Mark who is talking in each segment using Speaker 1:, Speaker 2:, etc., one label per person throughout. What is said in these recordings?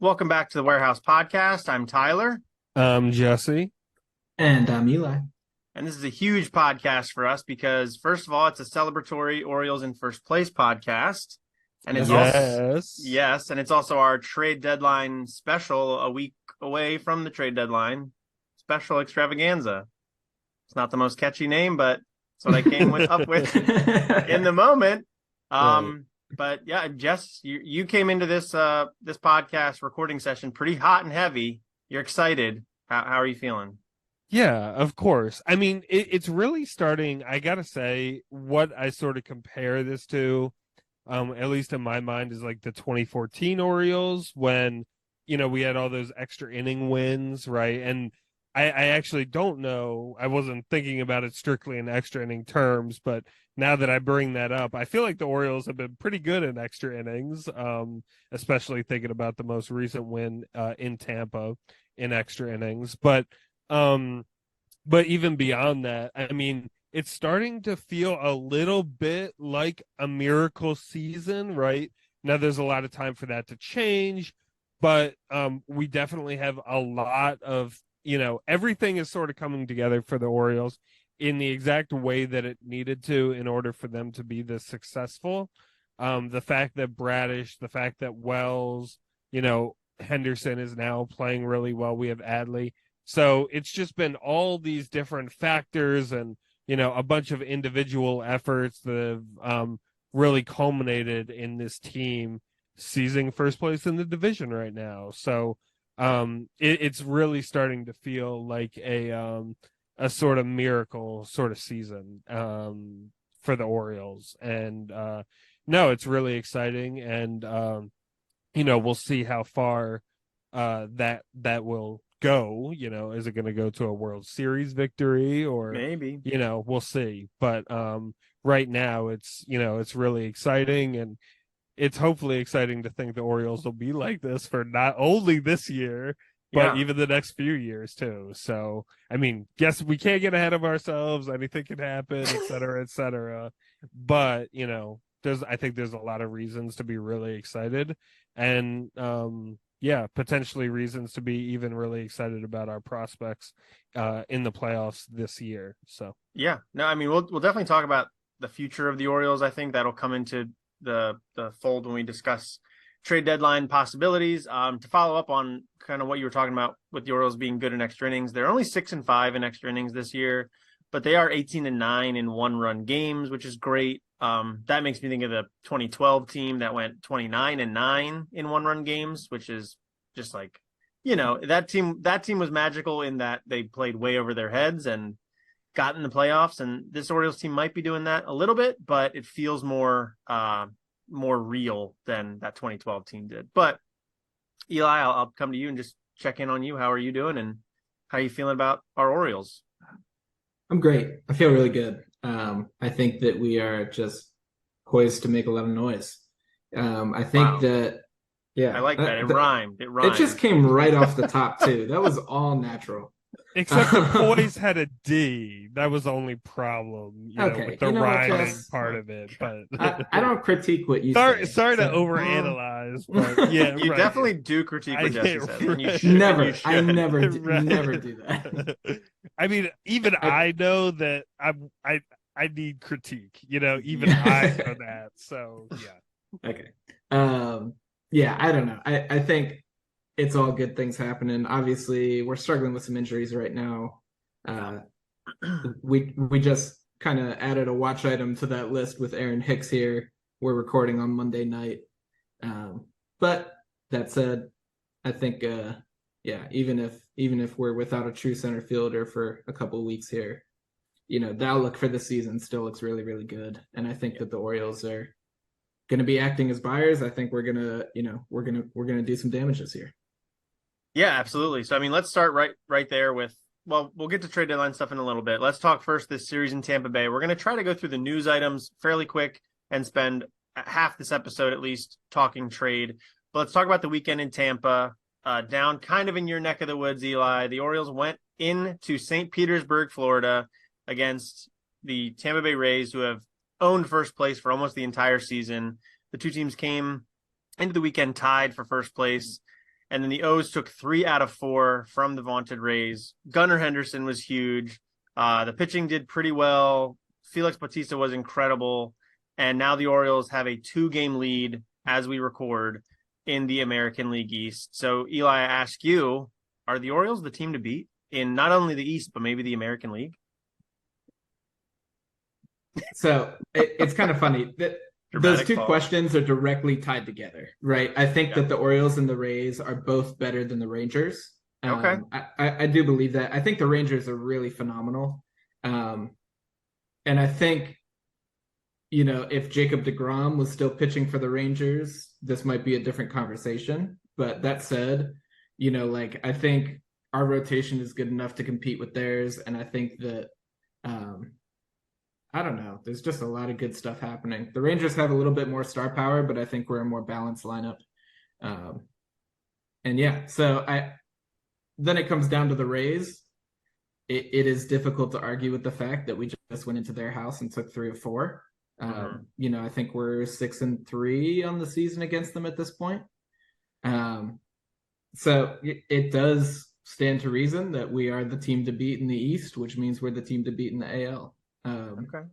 Speaker 1: Welcome back to the Warehouse Podcast. I'm Tyler,
Speaker 2: Jesse.
Speaker 3: And I'm Eli.
Speaker 1: and this is a huge podcast for us because, first of all, it's a celebratory Orioles in first place podcast, and it's
Speaker 2: Yes.
Speaker 1: and it's also our trade deadline special, a week away from the trade deadline special extravaganza. It's not the most catchy name, but it's what I came up with in the moment.
Speaker 2: Right.
Speaker 1: But yeah, Jess, you came into this this podcast recording session pretty hot and heavy. You're excited. How are you feeling?
Speaker 2: Yeah, of course. I mean, it's really starting. I gotta say, what I sort of compare this to, at least in my mind, is like the 2014 Orioles when, we had all those extra inning wins, right? And I actually don't know. I wasn't thinking about it strictly in extra inning terms, but now that I bring that up, I feel like the Orioles have been pretty good in extra innings, especially thinking about the most recent win in Tampa in extra innings. But even beyond that, I mean, it's starting to feel a little bit like a miracle season, right? Now there's a lot of time for that to change, but we definitely have a lot of, everything is sort of coming together for the Orioles in the exact way that it needed to in order for them to be this successful. The fact that Bradish, the fact that Wells, Henderson is now playing really well. We have Adley. So it's just been all these different factors and, a bunch of individual efforts that have really culminated in this team seizing first place in the division right now. So it's really starting to feel like a sort of miracle sort of season for the Orioles. And no, it's really exciting. And, we'll see how far that will go. Is it going to go to a World Series victory or,
Speaker 1: Maybe.
Speaker 2: we'll see. But right now it's really exciting, and it's hopefully exciting to think the Orioles will be like this for not only this year, but
Speaker 1: Yeah.
Speaker 2: even the next few years too. So, I mean, guess we can't get ahead of ourselves. Anything can happen, et cetera, et cetera. But, I think there's a lot of reasons to be really excited, and yeah, potentially reasons to be even really excited about our prospects in the playoffs this year. So,
Speaker 1: Yeah. No, I mean we'll definitely talk about the future of the Orioles. I think that'll come into the fold when we discuss trade deadline possibilities. To follow up on kind of what you were talking about with the Orioles being good in extra innings, they're only 6-5 in extra innings this year, but they are 18-9 in one-run games, which is great. That makes me think of the 2012 team that went 29-9 in one-run games, which is just like, that team was magical in that they played way over their heads and got in the playoffs. And this Orioles team might be doing that a little bit, but it feels more real than that 2012 team did. But Eli, I'll come to you and just check in on you. How are you doing, and how are you feeling about our Orioles?
Speaker 3: I'm great. I feel really good. I think that we are just poised to make a lot of noise. I think
Speaker 1: Wow.
Speaker 3: that, yeah,
Speaker 1: I like that. It rhymed. It
Speaker 3: it
Speaker 1: rhymed.
Speaker 3: just came right off the top too. That was all natural.
Speaker 2: except the poise had a D. That was the only problem,
Speaker 3: Okay,
Speaker 2: with the
Speaker 3: you know what,
Speaker 2: rhyming
Speaker 3: Jess?
Speaker 2: part of it. But
Speaker 3: I don't critique what you
Speaker 2: sorry,
Speaker 3: say.
Speaker 2: sorry to
Speaker 3: So,
Speaker 2: overanalyze, but yeah,
Speaker 1: You
Speaker 2: right.
Speaker 1: definitely do critique what Jesse says, and you
Speaker 2: Right.
Speaker 1: should.
Speaker 3: never.
Speaker 1: You
Speaker 3: I
Speaker 1: should.
Speaker 3: never do that.
Speaker 2: I mean, even
Speaker 3: I,
Speaker 2: I know that I need critique. Even I know that. So yeah.
Speaker 3: okay. Yeah, I don't know. I think it's all good things happening. Obviously, we're struggling with some injuries right now. We just kind of added a watch item to that list with Aaron Hicks here. We're recording on Monday night. But that said, I think yeah, even if we're without a true center fielder for a couple of weeks here, the outlook for the season still looks really, really good. And I think that the Orioles are going to be acting as buyers. I think we're gonna do some damage this year.
Speaker 1: Yeah, absolutely. So, I mean, let's start right there with. Well, we'll get to trade deadline stuff in a little bit. Let's talk first this series in Tampa Bay. We're going to try to go through the news items fairly quick and spend half this episode at least talking trade. But let's talk about the weekend in Tampa. Down kind of in your neck of the woods, Eli. The Orioles went into St. Petersburg, Florida, against the Tampa Bay Rays, who have owned first place for almost the entire season. The two teams came into the weekend tied for first place. And then the O's took 3 out of 4 from the vaunted Rays. Gunnar Henderson was huge. The pitching did pretty well. Félix Bautista was incredible. And now the Orioles have a 2-game lead as we record in the American League East. So, Eli, I ask you, are the Orioles the team to beat in not only the East, but maybe the American League?
Speaker 3: So it's kind of funny that those two questions are directly tied together, right? I think that the Orioles and the Rays are both better than the Rangers.
Speaker 1: Okay.
Speaker 3: I do believe that. I think the Rangers are really phenomenal. And I think, if Jacob deGrom was still pitching for the Rangers, this might be a different conversation. But that said, I think our rotation is good enough to compete with theirs. And I think that, I don't know, there's just a lot of good stuff happening. The Rangers have a little bit more star power, but I think we're a more balanced lineup. Then it comes down to the Rays. It is difficult to argue with the fact that we just went into their house and took 3 of 4. I think we're 6-3 on the season against them at this point. So it does stand to reason that we are the team to beat in the East, which means we're the team to beat in the AL.
Speaker 1: Okay.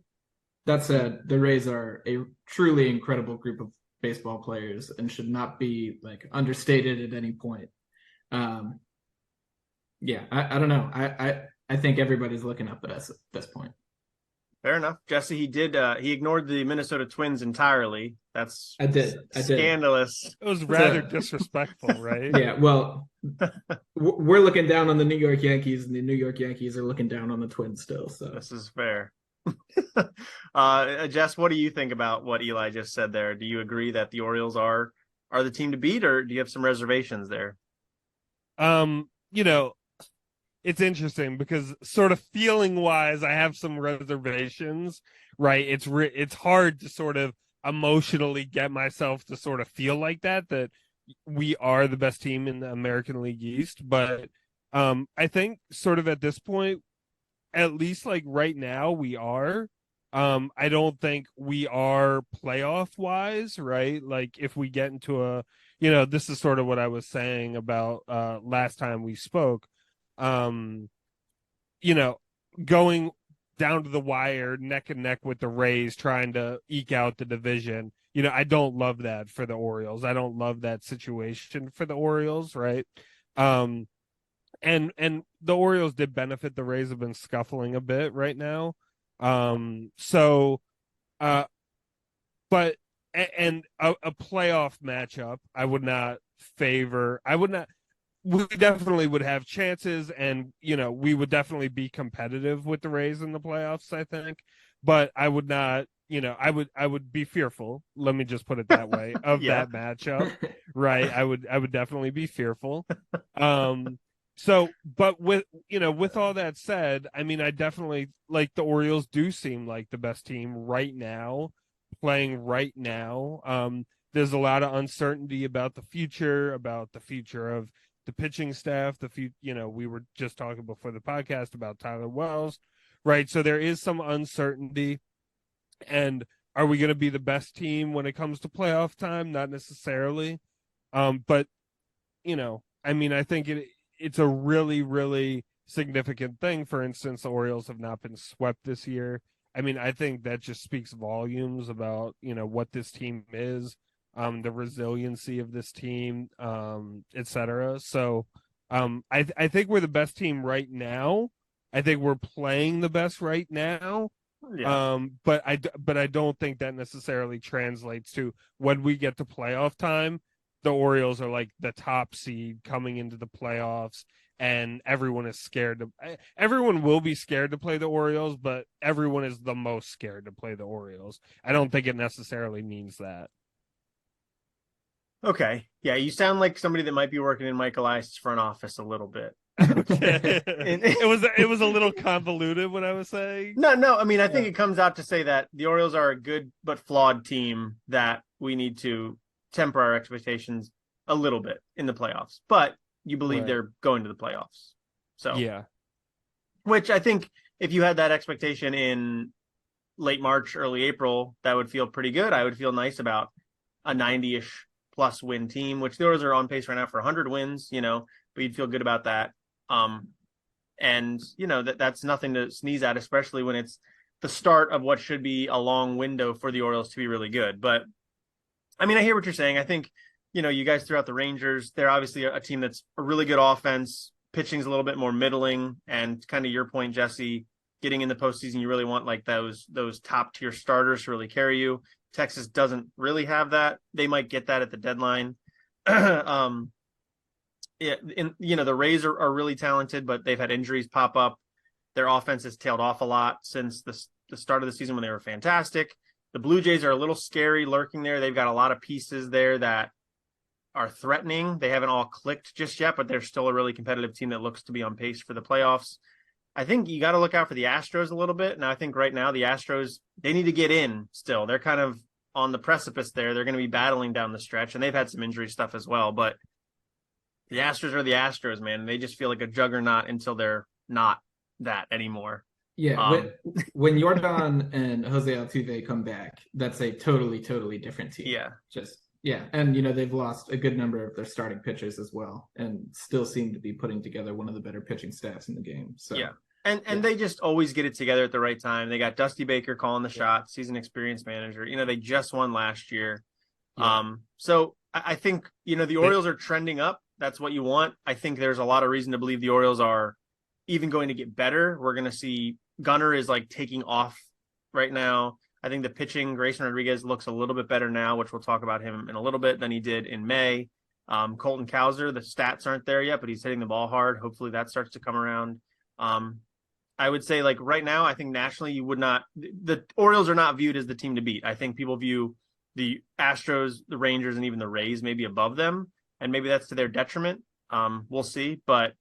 Speaker 3: That said, the Rays are a truly incredible group of baseball players and should not be understated at any point. I don't know. I think everybody's looking up at us at this point.
Speaker 1: Fair enough. Jesse, he ignored the Minnesota Twins entirely. That's
Speaker 3: I did.
Speaker 1: Scandalous.
Speaker 2: It was rather disrespectful, right?
Speaker 3: Yeah, well, we're looking down on the New York Yankees, and the New York Yankees are looking down on the Twins still. So
Speaker 1: this is fair. Jess, what do you think about what Eli just said there? Do you agree that the Orioles are the team to beat, or do you have some reservations there?
Speaker 2: It's interesting because sort of feeling wise, I have some reservations, right? It's hard to sort of emotionally get myself to sort of feel like that we are the best team in the American League East. But I think sort of at this point, at least right now we are. I don't think we are playoff wise, right? If we get into this is sort of what I was saying about last time we spoke. Going down to the wire neck and neck with the Rays trying to eke out the division. I don't love that for the Orioles. I don't love that situation for the Orioles, right? And the Orioles did benefit. The Rays have been scuffling a bit right now. But a playoff matchup, we definitely would have chances, and we would definitely be competitive with the Rays in the playoffs, I think. But I would not, I would be fearful. Let me just put it that way of that matchup, right? I would definitely be fearful. But with all that said, I mean, I definitely the Orioles do seem like the best team right now, playing right now. There's a lot of uncertainty about the future of the pitching staff. We were just talking before the podcast about Tyler Wells, right? So there is some uncertainty. And are we going to be the best team when it comes to playoff time? Not necessarily. But I mean, I think it's a really, really significant thing. For instance, the Orioles have not been swept this year. I mean, I think that just speaks volumes about, what this team is, the resiliency of this team, et cetera. So I think we're the best team right now. I think we're playing the best right now. Yeah. But I don't think that necessarily translates to when we get to playoff time, the Orioles are the top seed coming into the playoffs, and everyone is scared everyone will be scared to play the Orioles, but everyone is the most scared to play the Orioles. I don't think it necessarily means that.
Speaker 1: Okay. Yeah, you sound like somebody that might be working in Mike Elias' front office a little bit.
Speaker 2: It was a little convoluted what I was saying.
Speaker 1: No. I mean, I think it comes out to say that the Orioles are a good but flawed team that we need to temper our expectations a little bit in the playoffs. But you believe they're going to the playoffs. So
Speaker 2: yeah.
Speaker 1: Which I think if you had that expectation in late March, early April, that would feel pretty good. I would feel nice about a 90-ish plus win team, which the Orioles are on pace right now for 100 wins, but you'd feel good about that. And that's nothing to sneeze at, especially when it's the start of what should be a long window for the Orioles to be really good. But I mean, I hear what you're saying. I think, you guys threw out the Rangers. They're obviously a team that's a really good offense. Pitching's a little bit more middling, and kind of your point, Jesse, getting in the postseason, you really want like those top tier starters to really carry you. Texas doesn't really have that. They might get that at the deadline. The Rays are really talented, but they've had injuries pop up. Their offense has tailed off a lot since the start of the season when they were fantastic. The Blue Jays are a little scary lurking there. They've got a lot of pieces there that are threatening. They haven't all clicked just yet, but they're still a really competitive team that looks to be on pace for the playoffs. I think you got to look out for the Astros a little bit. Now, I think right now the Astros, they need to get in still. They're kind of on the precipice there. They're going to be battling down the stretch, and they've had some injury stuff as well. But the Astros are the Astros, man. They just feel like a juggernaut until they're not that anymore.
Speaker 3: Yeah, when Yordan and Jose Altuve come back, that's a totally, totally different team.
Speaker 1: Yeah.
Speaker 3: And they've lost a good number of their starting pitchers as well, and still seem to be putting together one of the better pitching staffs in the game. So
Speaker 1: yeah, and they just always get it together at the right time. They got Dusty Baker calling the shots. He's an experienced manager. They just won last year. Yeah. So I think the Orioles are trending up. That's what you want. I think there's a lot of reason to believe the Orioles are even going to get better. We're going to see Gunnar is like taking off right now. I think the pitching, Grayson Rodriguez looks a little bit better now, which we'll talk about him in a little bit, than he did in May. Colton Cowser, the stats aren't there yet, but he's hitting the ball hard. Hopefully that starts to come around. I would say like right now, I think nationally the Orioles are not viewed as the team to beat. I think people view the Astros, the Rangers, and even the Rays maybe above them, and maybe that's to their detriment. We'll see, but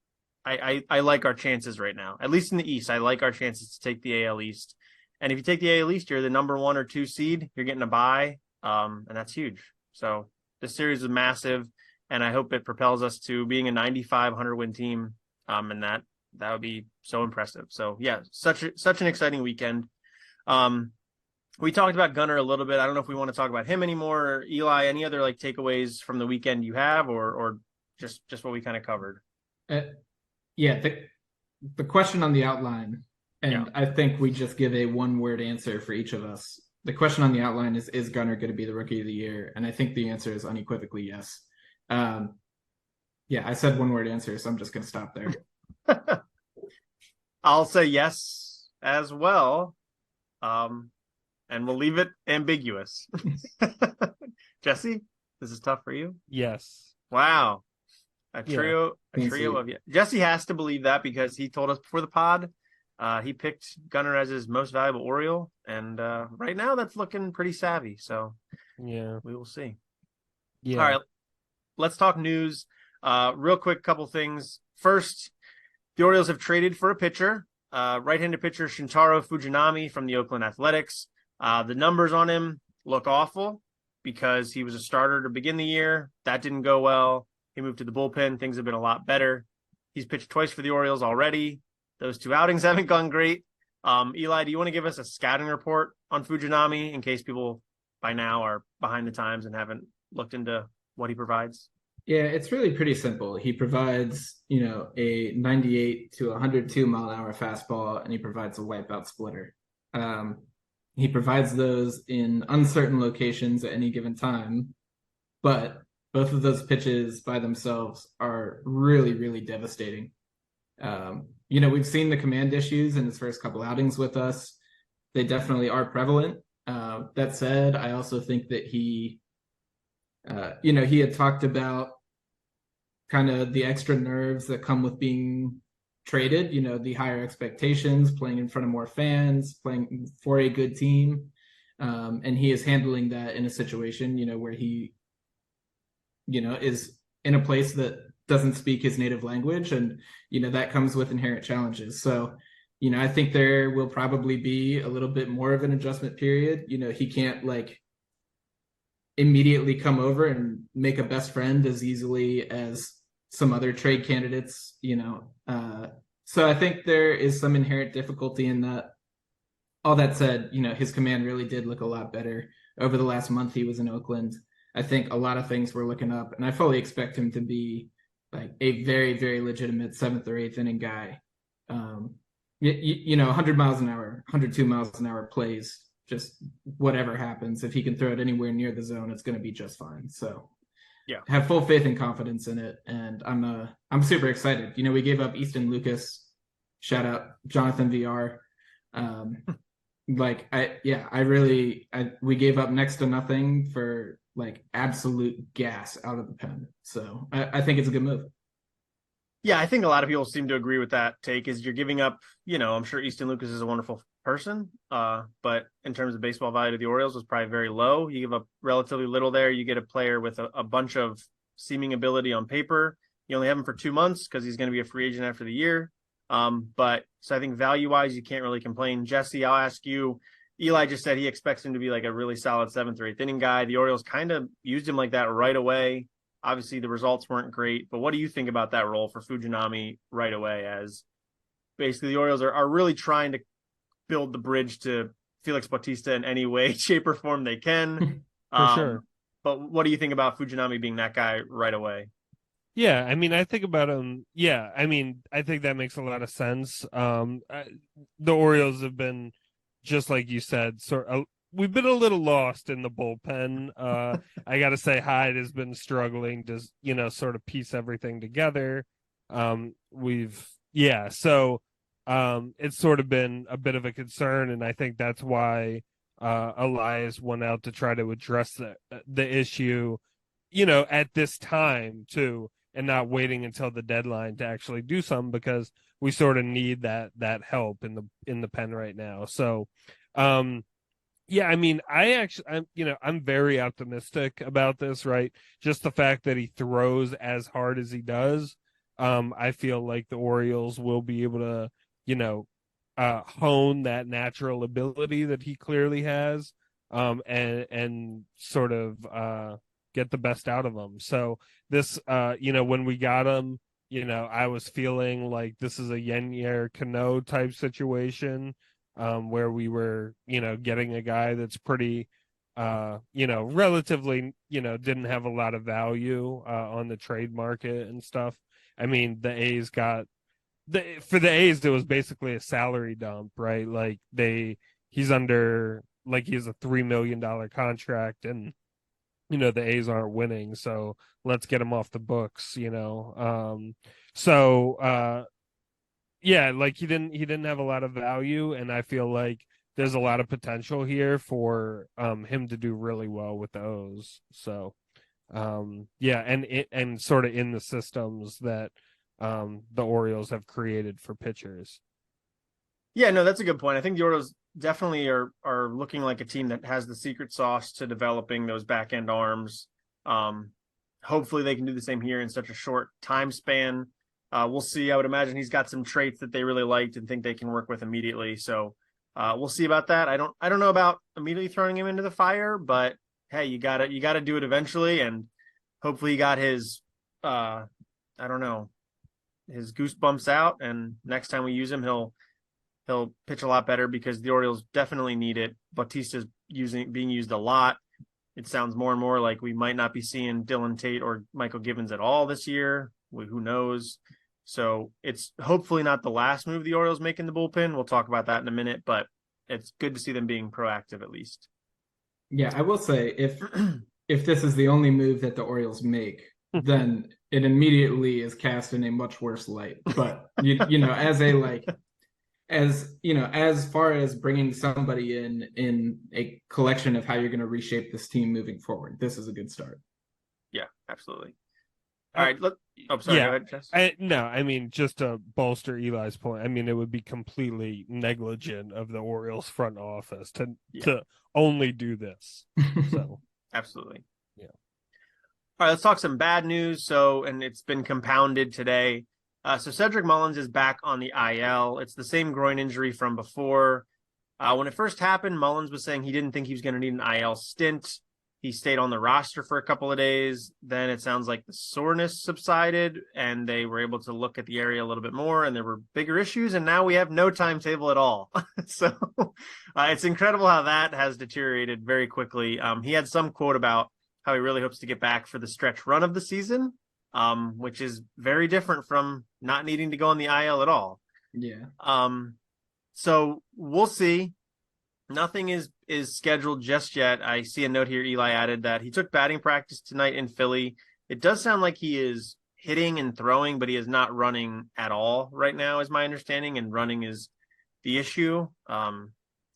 Speaker 1: I like our chances right now. At least in the East, I like our chances to take the AL East. And if you take the AL East, you're the number 1 or 2 seed. You're getting a bye, and that's huge. So this series is massive, and I hope it propels us to being a 95, 100-win team, and that would be so impressive. So, yeah, such an exciting weekend. We talked about Gunnar a little bit. I don't know if we want to talk about him anymore. Or Eli, any other takeaways from the weekend you have, or just what we kind of covered?
Speaker 3: The question on the outline. And I think we just give a one-word answer for each of us. The question on the outline is Gunnar going to be the Rookie of the Year? And I think the answer is unequivocally yes. I said one-word answer, so I'm just going to stop there.
Speaker 1: I'll say yes as well. And we'll leave it ambiguous. Jesse, this is tough for you?
Speaker 2: Yes.
Speaker 1: Wow. A trio of yes. Jesse has to believe that because he told us before the pod. He picked Gunnar as his most valuable Oriole, and right now that's looking pretty savvy. So,
Speaker 2: yeah,
Speaker 1: we will see.
Speaker 2: Yeah.
Speaker 1: All right, let's talk news. Real quick, couple things. First, the Orioles have traded for a pitcher, right-handed pitcher Shintaro Fujinami from the Oakland Athletics. The numbers on him look awful because he was a starter to begin the year. That didn't go well. He moved to the bullpen. Things have been a lot better. He's pitched twice for the Orioles already. Those 2 outings haven't gone great. Eli, do you want to give us a scouting report on Fujinami in case people by now are behind the times and haven't looked into what he provides?
Speaker 3: Yeah, it's really pretty simple. He provides, a 98 to 102 mile an hour fastball, and he provides a wipeout splitter. He provides those in uncertain locations at any given time, but both of those pitches by themselves are really, really devastating. We've seen the command issues in his first couple outings with us. They definitely are prevalent. That said, I also think that he had talked about kind of the extra nerves that come with being traded, the higher expectations, playing in front of more fans, playing for a good team. And he is handling that in a situation, where he, is in a place that doesn't speak his native language, and that comes with inherent challenges. So I think there will probably be a little bit more of an adjustment period. He can't immediately come over and make a best friend as easily as some other trade candidates, so I think there is some inherent difficulty in that. All that said, his command really did look a lot better over the last month he was in Oakland. I think a lot of things were looking up, and I fully expect him to be like a very, very legitimate 7th or 8th inning guy. 100 miles an hour, 102 miles an hour plays, just whatever happens. If he can throw it anywhere near the zone, it's going to be just fine. So
Speaker 1: Yeah.
Speaker 3: have full faith and confidence in it. And I'm super excited. We gave up Easton Lucas, shout out Jonathan VR. We gave up next to nothing for like absolute gas out of the pen. So I think it's a good move.
Speaker 1: Yeah, I think a lot of people seem to agree with that take. Is you're giving up, I'm sure Easton Lucas is a wonderful person, but in terms of baseball value to the Orioles was probably very low. You give up relatively little there. You get a player with a bunch of seeming ability on paper. You only have him for 2 months because he's going to be a free agent after the year. But so I think value-wise, you can't really complain. Jesse, I'll ask you. Eli just said he expects him to be like a really solid 7th or 8th inning guy. The Orioles kind of used him like that right away. Obviously, the results weren't great, but what do you think about that role for Fujinami right away? As basically the Orioles are really trying to build the bridge to Félix Bautista in any way, shape, or form they can.
Speaker 2: For sure.
Speaker 1: But what do you think about Fujinami being that guy right away?
Speaker 2: Yeah, I mean, I think about him. Yeah, I mean, I think that makes a lot of sense. The Orioles have been, just like you said, we've been a little lost in the bullpen. I got to say, Hyde has been struggling to, sort of piece everything together. So it's sort of been a bit of a concern, and I think that's why Elias went out to try to address the issue, at this time too, and not waiting until the deadline to actually do something, because we sort of need that help in the pen right now. So, yeah, I mean, I'm very optimistic about this, right? Just the fact that he throws as hard as he does. I feel like the Orioles will be able to, hone that natural ability that he clearly has, and sort of get the best out of him. So this, when we got him, I was feeling like this is a Yennier Cano type situation, where we were, getting a guy that's pretty, relatively, didn't have a lot of value on the trade market and stuff. I mean, the A's for the A's, it was basically a salary dump, right? Like he's under, like he has a $3 million contract, and the A's aren't winning, so let's get him off the books. Yeah, like he didn't have a lot of value, and I feel like there's a lot of potential here for him to do really well with the O's. So yeah, and sort of in the systems that the Orioles have created for pitchers.
Speaker 1: Yeah, no, that's a good point. I think the Orioles definitely are looking like a team that has the secret sauce to developing those back end arms. Hopefully they can do the same here in such a short time span. We'll see. I would imagine he's got some traits that they really liked and think they can work with immediately. So we'll see about that. I don't know about immediately throwing him into the fire, but hey, you gotta do it eventually. And hopefully he got his his goosebumps out, and next time we use him, he'll pitch a lot better, because the Orioles definitely need it. Bautista's being used a lot. It sounds more and more like we might not be seeing Dylan Tate or Michael Givens at all this year. Who knows? So it's hopefully not the last move the Orioles make in the bullpen. We'll talk about that in a minute, but it's good to see them being proactive at least.
Speaker 3: Yeah, I will say if this is the only move that the Orioles make, then it immediately is cast in a much worse light. But as far as bringing somebody in a collection of how you're going to reshape this team moving forward, this is a good start.
Speaker 1: Yeah, absolutely. All right. Sorry.
Speaker 2: Yeah,
Speaker 1: go ahead, Jess.
Speaker 2: I mean, just to bolster Eli's point, I mean, it would be completely negligent of the Orioles front office to only do this. So
Speaker 1: absolutely.
Speaker 2: Yeah.
Speaker 1: All right, let's talk some bad news. And it's been compounded today. So Cedric Mullins is back on the IL. It's the same groin injury from before. When it first happened, Mullins was saying he didn't think he was going to need an IL stint. He stayed on the roster for a couple of days. Then it sounds like the soreness subsided and they were able to look at the area a little bit more, and there were bigger issues. And now we have no timetable at all. So it's incredible how that has deteriorated very quickly. He had some quote about how he really hopes to get back for the stretch run of the season, which is very different from not needing to go on the IL at all.
Speaker 3: Yeah.
Speaker 1: So we'll see. Nothing is scheduled just yet. I see a note here. Eli added that he took batting practice tonight in Philly. It does sound like he is hitting and throwing, but he is not running at all right now, is my understanding. And running is the issue. And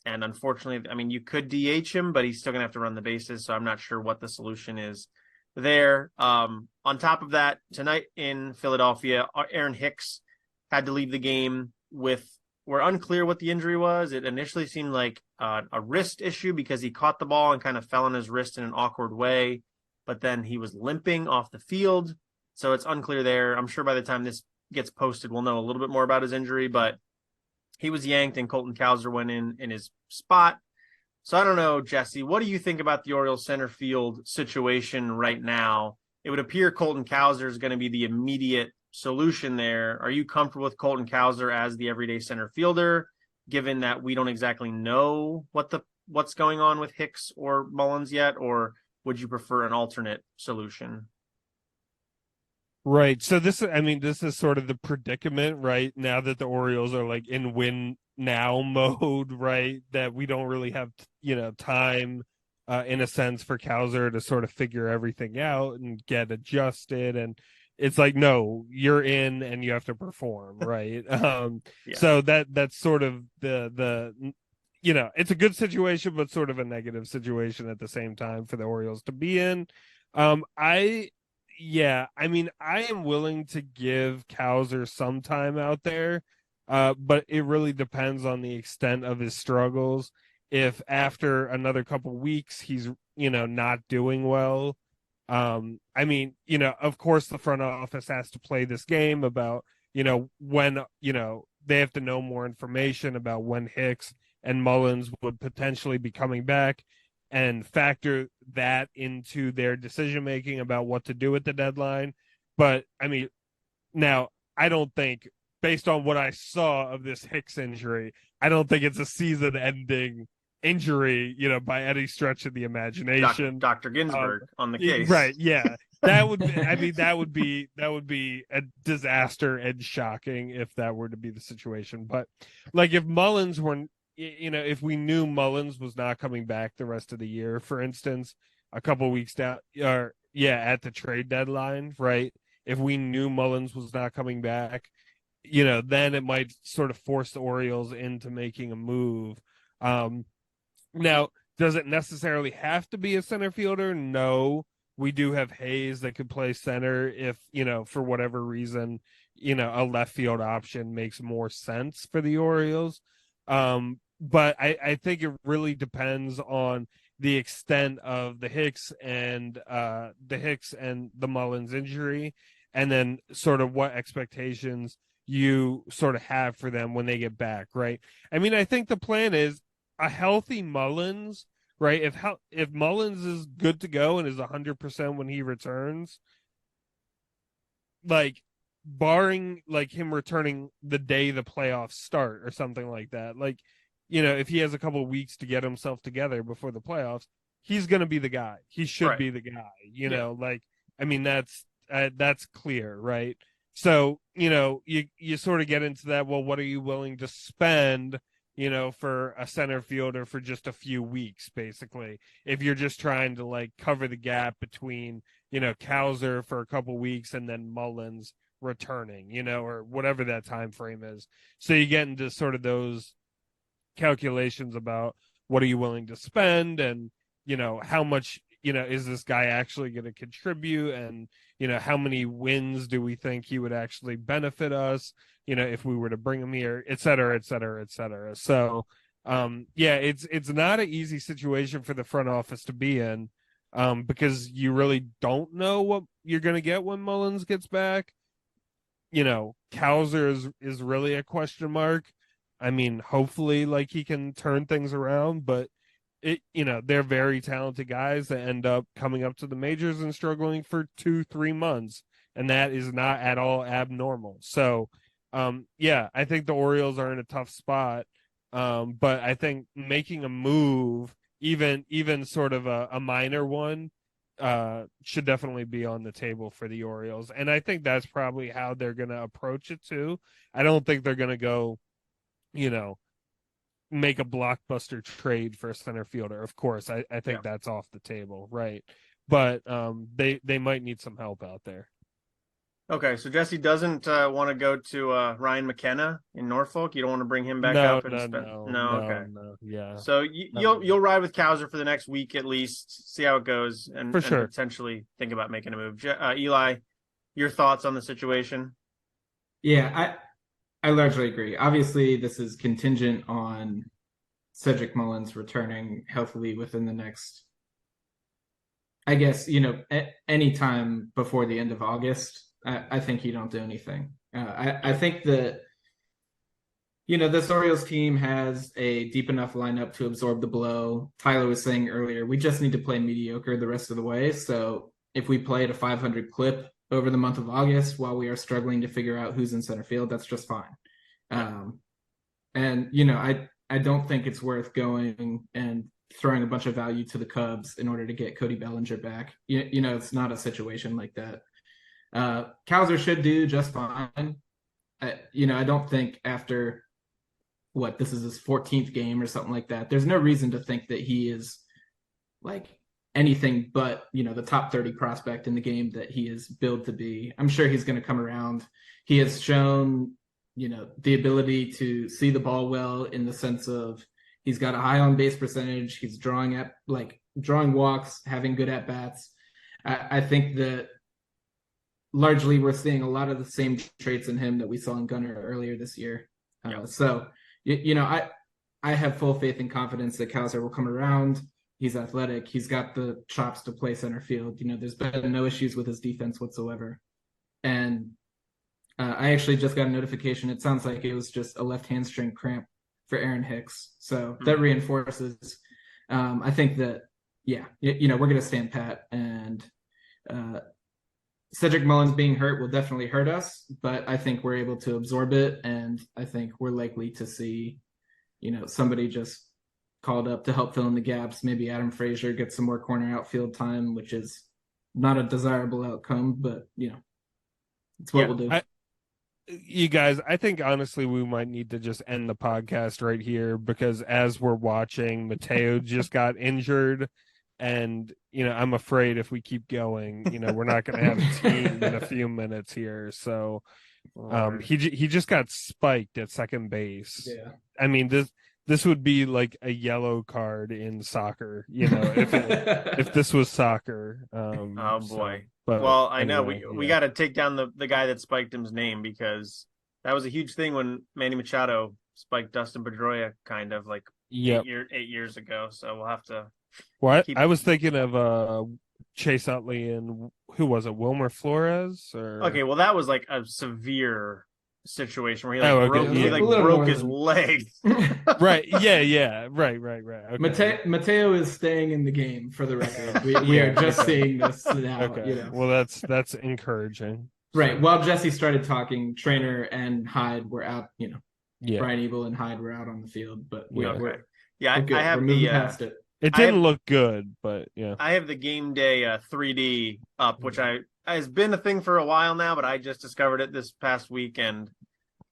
Speaker 1: unfortunately, I mean, you could DH him, but he's still gonna have to run the bases. So I'm not sure what the solution is there. On top of that, tonight in Philadelphia, Aaron Hicks had to leave the game with. We're unclear what the injury was. It initially seemed like a wrist issue because he caught the ball and kind of fell on his wrist in an awkward way, but then he was limping off the field. So it's unclear there. I'm sure by the time this gets posted, we'll know a little bit more about his injury, but he was yanked and Colton Cowser went in his spot. So I don't know, Jesse, what do you think about the Orioles center field situation right now? It would appear Colton Cowser is going to be the immediate solution there. Are you comfortable with Colton Cowser as the everyday center fielder, given that we don't exactly know what's going on with Hicks or Mullins yet, or would you prefer an alternate solution?
Speaker 2: Right. So this is sort of the predicament, right? Now that the Orioles are like in win now mode, right? That we don't really have, time in a sense for Cowser to sort of figure everything out and get adjusted. And it's like, no, you're in and you have to perform, right? Yeah. So that's sort of the it's a good situation, but sort of a negative situation at the same time for the Orioles to be in. I am willing to give Cowser some time out there, but it really depends on the extent of his struggles. If after another couple weeks he's, not doing well, of course the front office has to play this game about, when, they have to know more information about when Hicks and Mullins would potentially be coming back and factor that into their decision-making about what to do at the deadline. But now I don't think, based on what I saw of this Hicks injury, I don't think it's a season-ending injury, by any stretch of the imagination.
Speaker 1: Dr. Ginsburg on the case.
Speaker 2: Right. Yeah. That would be, that would be a disaster and shocking if that were to be the situation. But like if Mullins were, if we knew Mullins was not coming back the rest of the year, for instance, a couple weeks down, at the trade deadline, right? If we knew Mullins was not coming back, then it might sort of force the Orioles into making a move. Now, does it necessarily have to be a center fielder? No. We do have Hayes that could play center if, for whatever reason, a left field option makes more sense for the Orioles. But I think it really depends on the extent of the Hicks and the Mullins injury, and then sort of what expectations you sort of have for them when they get back, right? I think the plan is a healthy Mullins, right? If Mullins is good to go and is 100% when he returns, like barring like him returning the day the playoffs start or something like that, like, if he has a couple of weeks to get himself together before the playoffs, he's going to be the guy. He should be the guy, that's clear, right? So, you sort of get into that. Well, what are you willing to spend, for a center fielder for just a few weeks, basically, if you're just trying to like cover the gap between, Cowser for a couple weeks and then Mullins returning, or whatever that time frame is. So you get into sort of those calculations about what are you willing to spend and, how much, is this guy actually going to contribute, and, how many wins do we think he would actually benefit us, if we were to bring him here, et cetera, et cetera, et cetera. So, it's not an easy situation for the front office to be in, because you really don't know what you're going to get when Mullins gets back. Cowser is really a question mark. Hopefully, like, he can turn things around, but they're very talented guys that end up coming up to the majors and struggling for 2-3 months, and that is not at all abnormal. So, I think the Orioles are in a tough spot, but I think making a move, even sort of a minor one, should definitely be on the table for the Orioles. And I think that's probably how they're going to approach it too. I don't think they're going to go, make a blockbuster trade for a center fielder. Of course, I think that's off the table, right? But they might need some help out there.
Speaker 1: Okay, so Jesse doesn't want to go to Ryan McKenna in Norfolk. You don't want to bring him back up and spend. No, okay.
Speaker 2: No, yeah.
Speaker 1: So you'll ride with Kowser for the next week at least, see how it goes, and
Speaker 2: for sure,
Speaker 1: potentially think about making a move. Eli, your thoughts on the situation?
Speaker 3: Yeah, I largely agree. Obviously, this is contingent on Cedric Mullins returning healthily within the next, I guess, any time before the end of August. I think you don't do anything. I think that, this Orioles team has a deep enough lineup to absorb the blow. Tyler was saying earlier, we just need to play mediocre the rest of the way. So if we play at a 500 clip over the month of August while we are struggling to figure out who's in center field, that's just fine. I don't think it's worth going and throwing a bunch of value to the Cubs in order to get Cody Bellinger back. It's not a situation like that. Kowser should do just fine. I don't think after this is his 14th game or something like that, there's no reason to think that he is like anything but, the top 30 prospect in the game that he is billed to be. I'm sure he's going to come around. He has shown, the ability to see the ball well, in the sense of he's got a high on base percentage. He's drawing walks, having good at bats. I think that largely we're seeing a lot of the same traits in him that we saw in Gunnar earlier this year. So, I have full faith and confidence that Kowser will come around. He's athletic. He's got the chops to play center field. There's been no issues with his defense whatsoever. And I actually just got a notification. It sounds like it was just a left hamstring cramp for Aaron Hicks. So that reinforces. I think that, we're going to stand pat, and Cedric Mullins being hurt will definitely hurt us, but I think we're able to absorb it, and I think we're likely to see, somebody just called up to help fill in the gaps. Maybe Adam Frazier gets some more corner outfield time, which is not a desirable outcome, but it's what we'll do.
Speaker 2: You guys, I think honestly we might need to just end the podcast right here, because as we're watching, Mateo just got injured. And, I'm afraid if we keep going, we're not going to have a team in a few minutes here. So he just got spiked at second base.
Speaker 3: Yeah.
Speaker 2: I mean, this would be like a yellow card in soccer, if this was soccer.
Speaker 1: Oh boy.
Speaker 2: But
Speaker 1: well, I know we got to take down the guy that spiked him's name, because that was a huge thing when Manny Machado spiked Dustin Pedroia kind of like 8 years ago. So we'll have to.
Speaker 2: What? I was thinking of Chase Utley and who was it? Wilmer Flores?
Speaker 1: Okay, well that was like a severe situation where he broke his leg.
Speaker 2: Right. Yeah. Right. Okay.
Speaker 3: Mateo is staying in the game, for the record. We are just seeing this now.
Speaker 2: Okay. Well, that's encouraging.
Speaker 3: Right. While Jesse started talking, Trainer and Hyde were out. Brian Ebel and Hyde were out on the field, but we're good.
Speaker 1: I have
Speaker 3: moving past it.
Speaker 2: It didn't look good, but yeah.
Speaker 1: I have the game day 3D up, which has been a thing for a while now, but I just discovered it this past week, and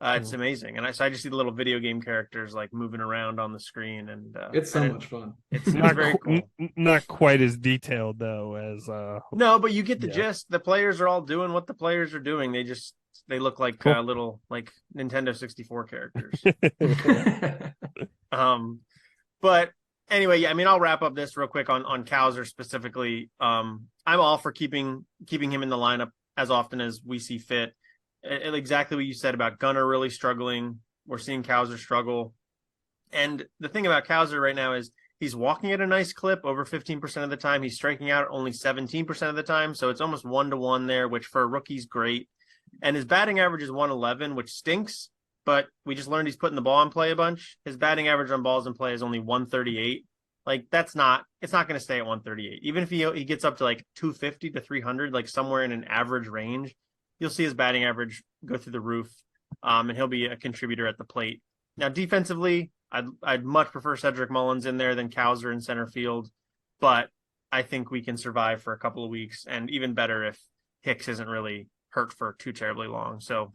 Speaker 1: it's amazing. And so I just see the little video game characters like moving around on the screen, and
Speaker 3: it's so much fun.
Speaker 1: It's very cool.
Speaker 2: Not quite as detailed though as
Speaker 1: no, but you get the gist. The players are all doing what the players are doing. They look like little like Nintendo 64 characters. But anyway, I'll wrap up this real quick on Kowser specifically. I'm all for keeping him in the lineup as often as we see fit. Exactly what you said about Gunnar really struggling. We're seeing Kowser struggle. And the thing about Kowser right now is he's walking at a nice clip over 15% of the time. He's striking out only 17% of the time. So it's almost 1-to-1 there, which for a rookie's great. And his batting average is 111, which stinks. But we just learned he's putting the ball in play a bunch. His batting average on balls in play is only 138. Like it's not going to stay at 138. Even if he gets up to like 250 to 300, like somewhere in an average range, you'll see his batting average go through the roof, and he'll be a contributor at the plate. Now, defensively, I'd much prefer Cedric Mullins in there than Kowser in center field, but I think we can survive for a couple of weeks, and even better if Hicks isn't really hurt for too terribly long. So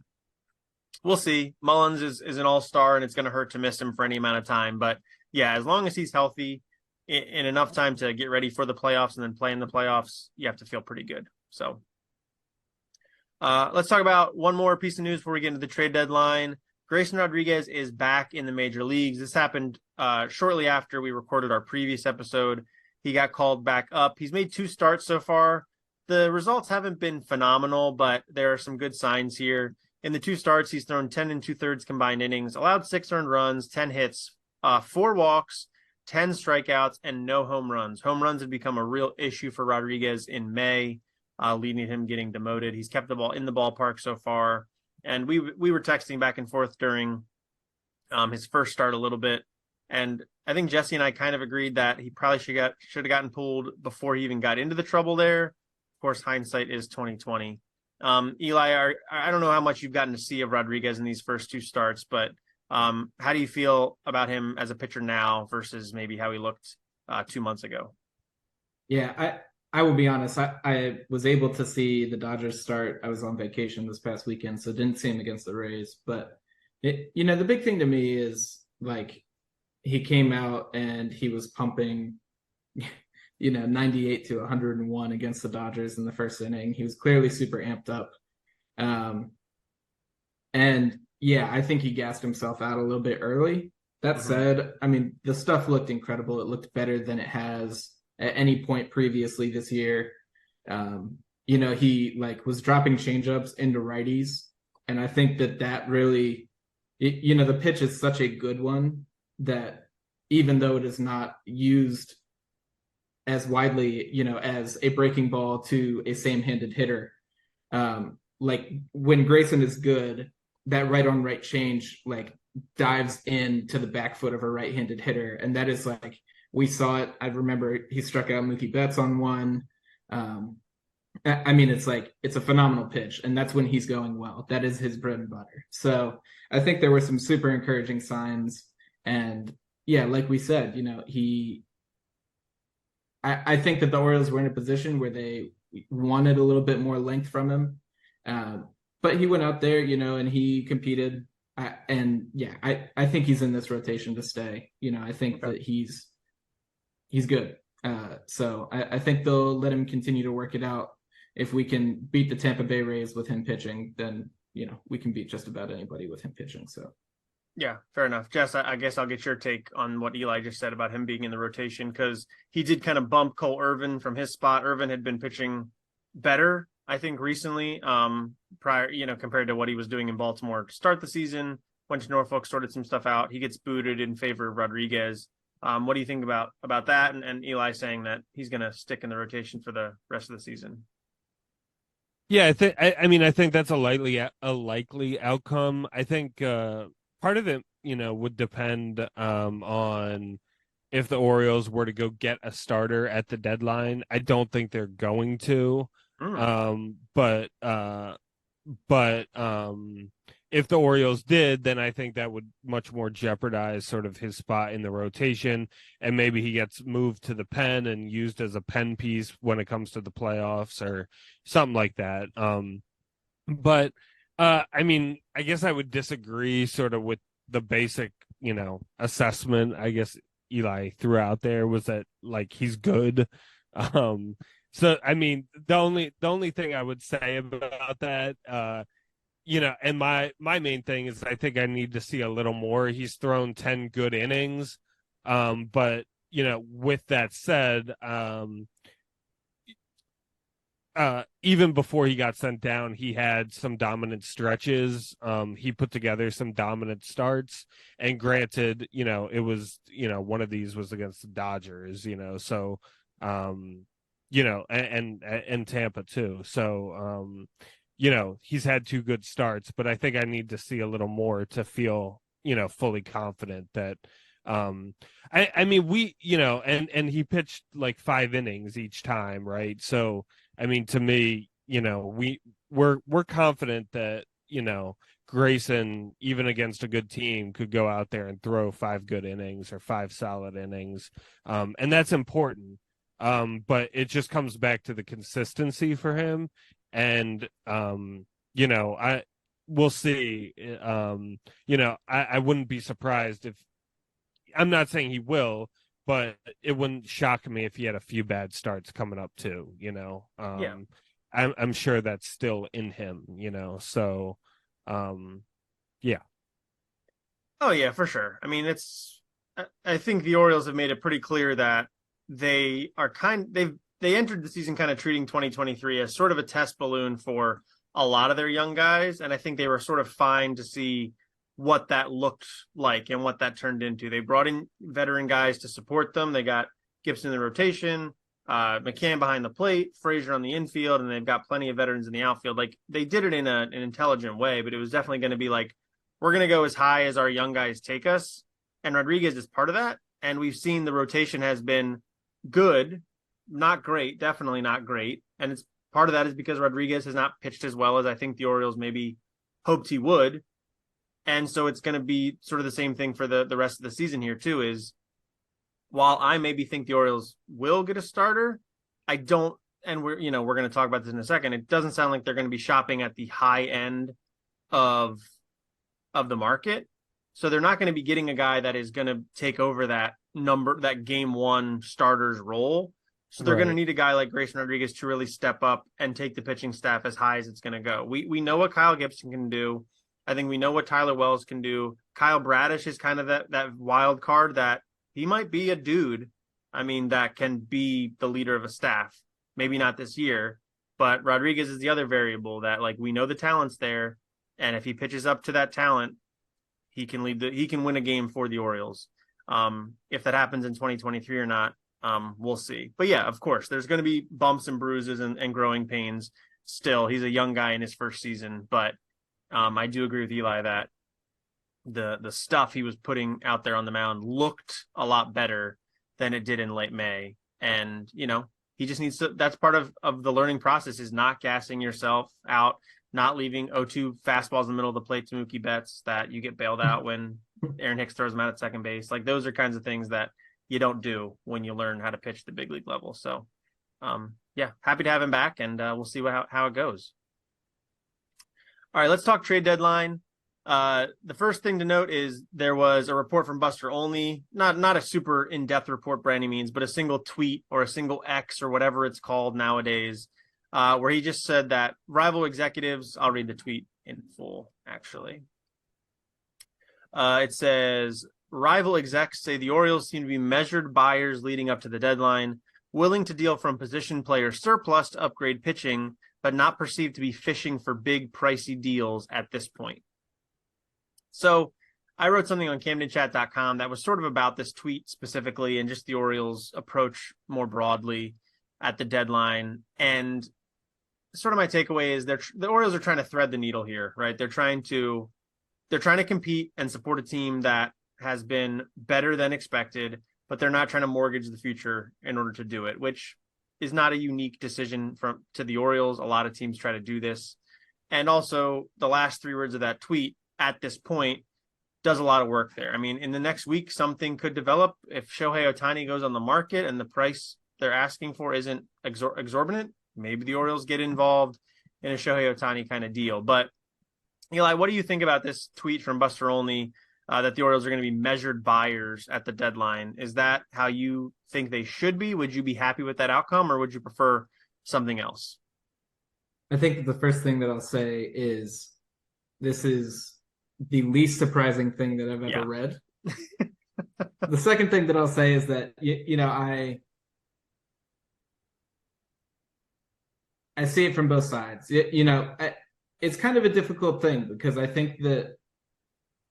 Speaker 1: we'll see. Mullins is an all-star, and it's going to hurt to miss him for any amount of time. But yeah, as long as he's healthy in enough time to get ready for the playoffs and then play in the playoffs, you have to feel pretty good. So let's talk about one more piece of news before we get into the trade deadline. Grayson Rodriguez is back in the major leagues. This happened shortly after we recorded our previous episode. He got called back up. He's made 2 starts so far. The results haven't been phenomenal, but there are some good signs here. In the 2 starts, he's thrown 10 2/3 combined innings, allowed 6 earned runs, 10 hits, 4 walks, 10 strikeouts, and no home runs. Home runs have become a real issue for Rodriguez in May, leading to him getting demoted. He's kept the ball in the ballpark so far. And we were texting back and forth during his first start a little bit. And I think Jesse and I kind of agreed that he probably should have gotten pulled before he even got into the trouble there. Of course, hindsight is 2020. Eli, I don't know how much you've gotten to see of Rodriguez in these first 2 starts, but how do you feel about him as a pitcher now versus maybe how he looked 2 months ago?
Speaker 3: Yeah, I will be honest. I was able to see the Dodgers start. I was on vacation this past weekend, so didn't see him against the Rays. But the big thing to me is like he came out and he was pumping, 98 to 101 against the Dodgers in the first inning. He was clearly super amped up. And yeah, I think he gassed himself out a little bit early. That said, I mean, the stuff looked incredible. It looked better than it has at any point previously this year. He was dropping changeups into righties. And I think that really, the pitch is such a good one that even though it is not used as widely, as a breaking ball to a same-handed hitter, like when Grayson is good, that right on right change dives into the back foot of a right-handed hitter, and that is we saw it. I remember he struck out Mookie Betts on one. I mean, it's a phenomenal pitch, and that's when he's going well. That is his bread and butter. So I think there were some super encouraging signs, and yeah, like we said, I think that the Orioles were in a position where they wanted a little bit more length from him. But he went out there, and he competed. I think he's in this rotation to stay. I think that he's good. So I think they'll let him continue to work it out. If we can beat the Tampa Bay Rays with him pitching, then, we can beat just about anybody with him pitching. So.
Speaker 1: Yeah, fair enough. Jess, I guess I'll get your take on what Eli just said about him being in the rotation, because he did kind of bump Cole Irvin from his spot. Irvin had been pitching better, I think, recently, prior, compared to what he was doing in Baltimore to start the season. Went to Norfolk, sorted some stuff out. He gets booted in favor of Rodriguez. What do you think about that? And Eli saying that he's going to stick in the rotation for the rest of the season.
Speaker 2: Yeah, I think that's a likely outcome. I think part of it, would depend on if the Orioles were to go get a starter at the deadline. I don't think they're going to. But if the Orioles did, then I think that would much more jeopardize sort of his spot in the rotation, and maybe he gets moved to the pen and used as a pen piece when it comes to the playoffs or something like that. But I guess I would disagree sort of with the basic, assessment, I guess Eli threw out there, was that he's good. So, the only thing I would say about that, and my main thing is I think I need to see a little more. He's thrown 10 good innings. But, with that said, even before he got sent down, he had some dominant stretches. He put together some dominant starts, and granted, it was, one of these was against the Dodgers, so, and Tampa too. So, he's had 2 good starts, but I think I need to see a little more to feel, fully confident that, we, and he pitched 5 innings each time. Right. So, to me, we're confident that, Grayson, even against a good team, could go out there and throw 5 good innings or 5 solid innings. And that's important. But it just comes back to the consistency for him. And, we'll see. I wouldn't be surprised if, I'm not saying he will, but it wouldn't shock me if he had a few bad starts coming up too,
Speaker 1: Yeah.
Speaker 2: I'm sure that's still in him, so, yeah.
Speaker 1: Oh yeah, for sure. I mean, I think the Orioles have made it pretty clear that they entered the season kind of treating 2023 as sort of a test balloon for a lot of their young guys, and I think they were sort of fine to see what that looked like and what that turned into. They brought in veteran guys to support them. They got Gibson in the rotation, McCann behind the plate, Frazier on the infield, and they've got plenty of veterans in the outfield. Like, they did it in an intelligent way, but it was definitely going to be like, we're going to go as high as our young guys take us. And Rodriguez is part of that. And we've seen the rotation has been good, not great, definitely not great. And it's part of that is because Rodriguez has not pitched as well as I think the Orioles maybe hoped he would. And so it's going to be sort of the same thing for the rest of the season here too, is while I maybe think the Orioles will get a starter, I don't, and we're going to talk about this in a second. It doesn't sound like they're going to be shopping at the high end of the market. So they're not going to be getting a guy that is going to take over that game one starter's role. So they're going to need a guy like Grayson Rodriguez to really step up and take the pitching staff as high as it's going to go. We know what Kyle Gibson can do. I think we know what Tyler Wells can do. Kyle Bradish is kind of that wild card that he might be a dude. I mean, that can be the leader of a staff. Maybe not this year, but Rodriguez is the other variable that, like, we know the talent's there. And if he pitches up to that talent, he can win a game for the Orioles. If that happens in 2023 or not, we'll see. But yeah, of course, there's going to be bumps and bruises and growing pains. Still, he's a young guy in his first season, but I do agree with Eli that the stuff he was putting out there on the mound looked a lot better than it did in late May. And, he just needs to, that's part of the learning process, is not gassing yourself out, not leaving 0-2 fastballs in the middle of the plate to Mookie Betts that you get bailed out when Aaron Hicks throws them out at second base. Like, those are kinds of things that you don't do when you learn how to pitch the big league level. So, yeah, happy to have him back, and we'll see how it goes. All right, let's talk trade deadline. The first thing to note is there was a report from Buster Olney, not a super in-depth report by any means, but a single tweet or a single X or whatever it's called nowadays, where he just said that rival executives, I'll read the tweet in full, actually. It says, rival execs say the Orioles seem to be measured buyers leading up to the deadline, willing to deal from position player surplus to upgrade pitching, but not perceived to be fishing for big, pricey deals at this point. So I wrote something on CamdenChat.com that was sort of about this tweet specifically and just the Orioles' approach more broadly at the deadline. And sort of my takeaway is the Orioles are trying to thread the needle here, right? They're trying to compete and support a team that has been better than expected, but they're not trying to mortgage the future in order to do it, which is not a unique decision to the Orioles. A lot of teams try to do this. And also the last three words of that tweet at this point does a lot of work there. I mean, in the next week, something could develop. If Shohei Ohtani goes on the market and the price they're asking for isn't exorbitant, maybe the Orioles get involved in a Shohei Ohtani kind of deal. But Eli, what do you think about this tweet from Buster Olney that the Orioles are going to be measured buyers at the deadline? Is that how you think they should be? Would you be happy with that outcome, or would you prefer something else?
Speaker 3: I think that the first thing that I'll say is this is the least surprising thing that I've ever read. The second thing that I'll say is that, I see it from both sides. It's kind of a difficult thing because I think that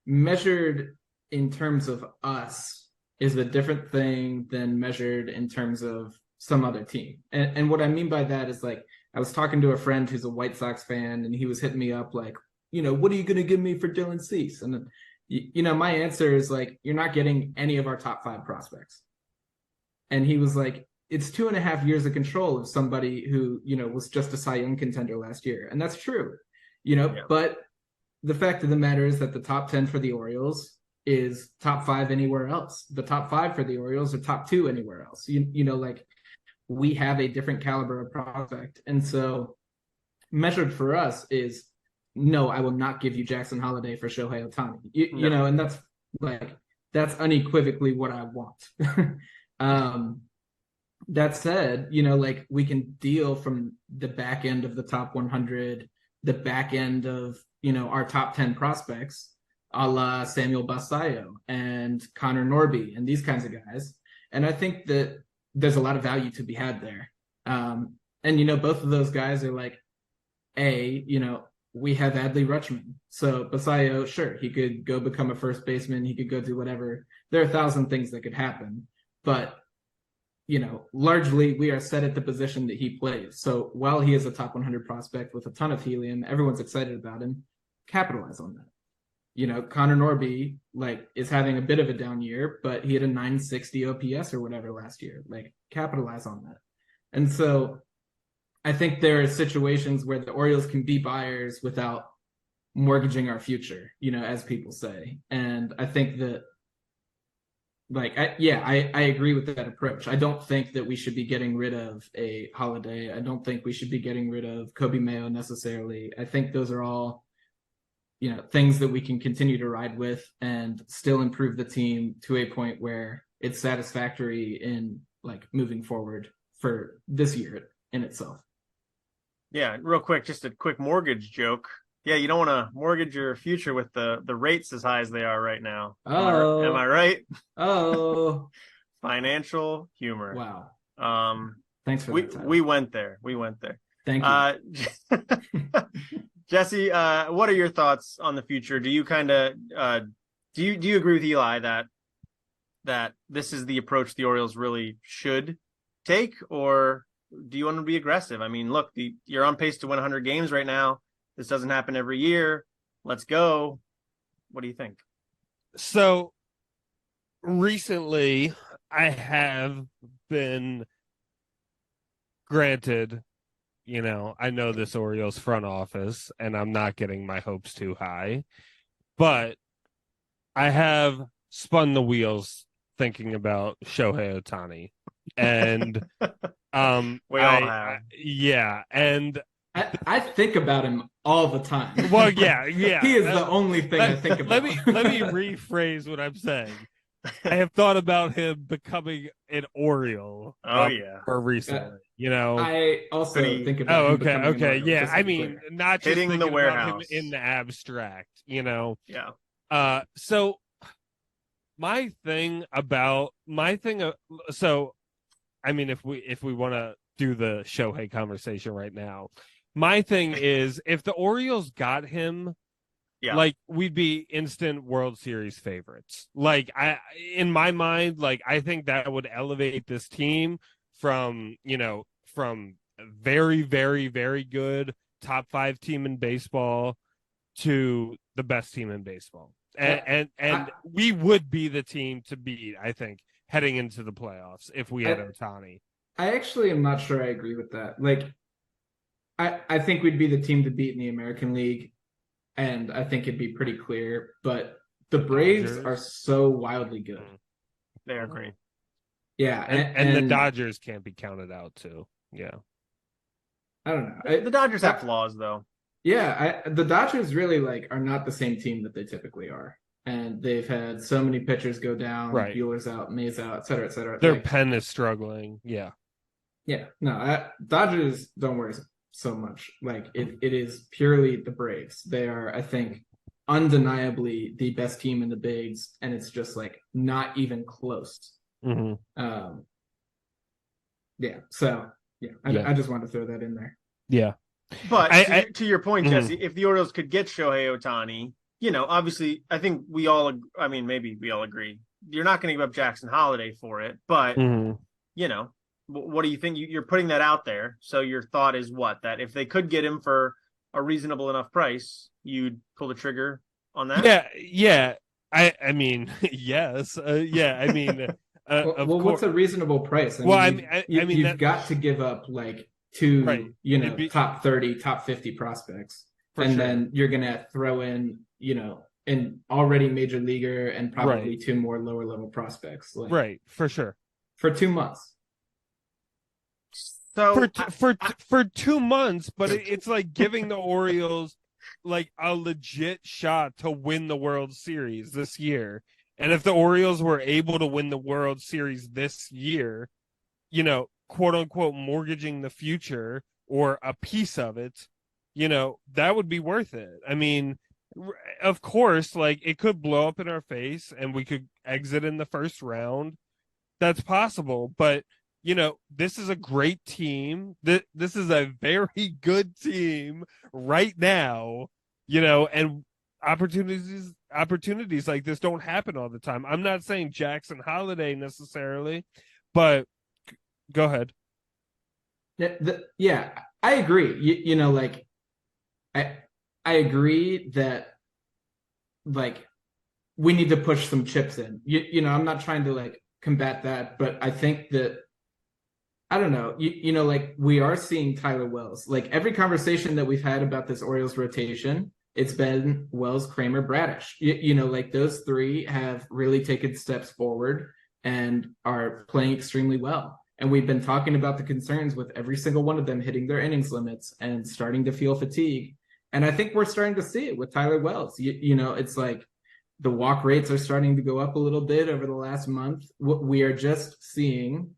Speaker 3: measured in terms of us is a different thing than measured in terms of some other team. And what I mean by that is, like, I was talking to a friend who's a White Sox fan, and he was hitting me up like, what are you going to give me for Dylan Cease? And, my answer is like, you're not getting any of our top 5 prospects. And he was like, it's 2.5 years of control of somebody who, was just a Cy Young contender last year. And that's true, but the fact of the matter is that the top 10 for the Orioles is top 5 anywhere else. The top 5 for the Orioles are top 2 anywhere else. we have a different caliber of prospect. And so measured for us is, no, I will not give you Jackson Holiday for Shohei Ohtani. You know, and that's unequivocally what I want. That said, you know, like we can deal from the back end of the top 100, the back end of, you know, our top 10 prospects, a la Samuel Basallo and Connor Norby and these kinds of guys. And I think that there's a lot of value to be had there. And, you know, both of those guys are like, you know, we have Adley Rutschman. So Basallo, sure, he could go become a first baseman. He could go do whatever. There are 1,000 things that could happen. But, you know, largely we are set at the position that he plays. So while he is a top 100 prospect with a ton of helium, everyone's excited about him. Capitalize on that. You know, Connor Norby, like, is having a bit of a down year, but he had a 960 OPS or whatever last year. Like, capitalize on that. And so I think there are situations where the Orioles can be buyers without mortgaging our future, you know, as people say. And I think that, like, I agree with that approach. I don't think that we should be getting rid of a Holiday. I don't think we should be getting rid of Kobe Mayo necessarily. I think those are all, you know, things that we can continue to ride with and still improve the team to a point where it's satisfactory in, like, moving forward for this year in itself.
Speaker 1: Yeah, real quick, just a quick mortgage joke. Yeah, you don't want to mortgage your future with the rates as high as they are right now. Am I right?
Speaker 3: Oh,
Speaker 1: financial humor.
Speaker 3: Wow. Thanks for that.
Speaker 1: We went there.
Speaker 3: Thank you.
Speaker 1: Jesse, what are your thoughts on the future? Do you kind of do you agree with Eli that this is the approach the Orioles really should take, or do you want to be aggressive? I mean, look, you're on pace to win 100 games right now. This doesn't happen every year. Let's go. What do you think?
Speaker 2: So recently I have been granted, you know, I know this Orioles front office and I'm not getting my hopes too high, but I have spun the wheels thinking about Shohei Ohtani. And
Speaker 1: we all have.
Speaker 2: Yeah, and
Speaker 3: I think about him all the time.
Speaker 2: Well, yeah.
Speaker 3: He is the only thing I think about.
Speaker 2: Let me rephrase what I'm saying. I have thought about him becoming an Oriole. For recently, you know.
Speaker 3: I also think about him
Speaker 2: okay, yeah. I mean, not just
Speaker 1: hitting
Speaker 2: thinking
Speaker 1: the warehouse
Speaker 2: about him in the abstract, you know.
Speaker 1: Yeah.
Speaker 2: So I mean, if we want to do the Shohei conversation right now, my thing is, if the Orioles got him, like, we'd be instant World Series favorites. Like, in my mind, like, I think that would elevate this team from, you know, from very, very, very good top 5 team in baseball to the best team in baseball. And we would be the team to beat, I think, heading into the playoffs if we had Ohtani.
Speaker 3: I actually am not sure I agree with that. Like, I think we'd be the team to beat in the American League, and I think it'd be pretty clear. But the Braves are so wildly good.
Speaker 1: They are great.
Speaker 3: Yeah,
Speaker 2: and the Dodgers can't be counted out too. Yeah.
Speaker 3: I don't know.
Speaker 1: The Dodgers have flaws, though.
Speaker 3: Yeah, the Dodgers really, like, are not the same team that they typically are. And they've had so many pitchers go down, right. Bueller's out, May's out, et cetera, et cetera.
Speaker 2: Their pen is struggling. Yeah.
Speaker 3: Yeah. No, Dodgers, don't worry so much. Like, it is purely the Braves. They are, I think, undeniably the best team in the bigs, and it's just, like, not even close.
Speaker 2: Mm-hmm.
Speaker 3: Yeah. So, yeah, I just wanted to throw that in there.
Speaker 2: Yeah.
Speaker 1: But to your point, Jesse, if the Orioles could get Shohei Ohtani, you know, obviously, I think maybe we all agree. You're not going to give up Jackson Holiday for it, but, you know, what do you think? You're putting that out there. So your thought is what? That if they could get him for a reasonable enough price, you'd pull the trigger on that?
Speaker 2: Yeah. I mean, yes. I mean,
Speaker 3: well, what's a reasonable price? You've got to give up, like, 2, right. You know, top 30, top 50 prospects. Then you're going to throw in, you know, an already major leaguer and probably 2 more lower level prospects. Like,
Speaker 2: right. For sure.
Speaker 3: For 2 months.
Speaker 1: So
Speaker 2: for 2 months, but it's like giving the Orioles like a legit shot to win the World Series this year. And if the Orioles were able to win the World Series this year, quote unquote, mortgaging the future or a piece of it, that would be worth it. I mean, of course, like it could blow up in our face and we could exit in the first round. That's possible, but this is a great team. This is a very good team right now, and opportunities like this don't happen all the time. I'm not saying Jackson Holiday necessarily, but go ahead.
Speaker 3: Yeah, I agree. Like I agree that like we need to push some chips in. I'm not trying to like combat that, but I think that I don't know. Like we are seeing Tyler Wells. Like every conversation that we've had about this Orioles rotation, it's been Wells, Kramer, Bradish. Like those three have really taken steps forward and are playing extremely well. And we've been talking about the concerns with every single one of them hitting their innings limits and starting to feel fatigue. And I think we're starting to see it with Tyler Wells. It's like the walk rates are starting to go up a little bit over the last month. We are just seeing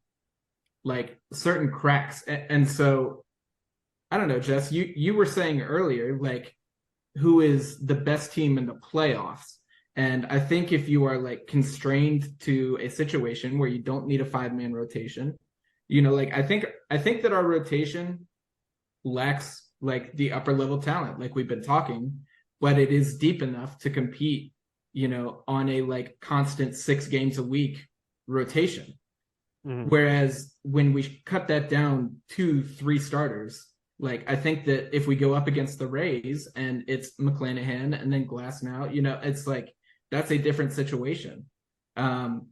Speaker 3: like certain cracks. And so I don't know, Jess, you were saying earlier, like who is the best team in the playoffs? And I think if you are like constrained to a situation where you don't need a 5-man rotation, like I think that our rotation lacks like the upper level talent, like we've been talking, but it is deep enough to compete, on a like constant 6 games a week rotation. Mm-hmm. Whereas when we cut that down to 3 starters, like I think that if we go up against the Rays and it's McClanahan and then Glasnow, it's like that's a different situation. And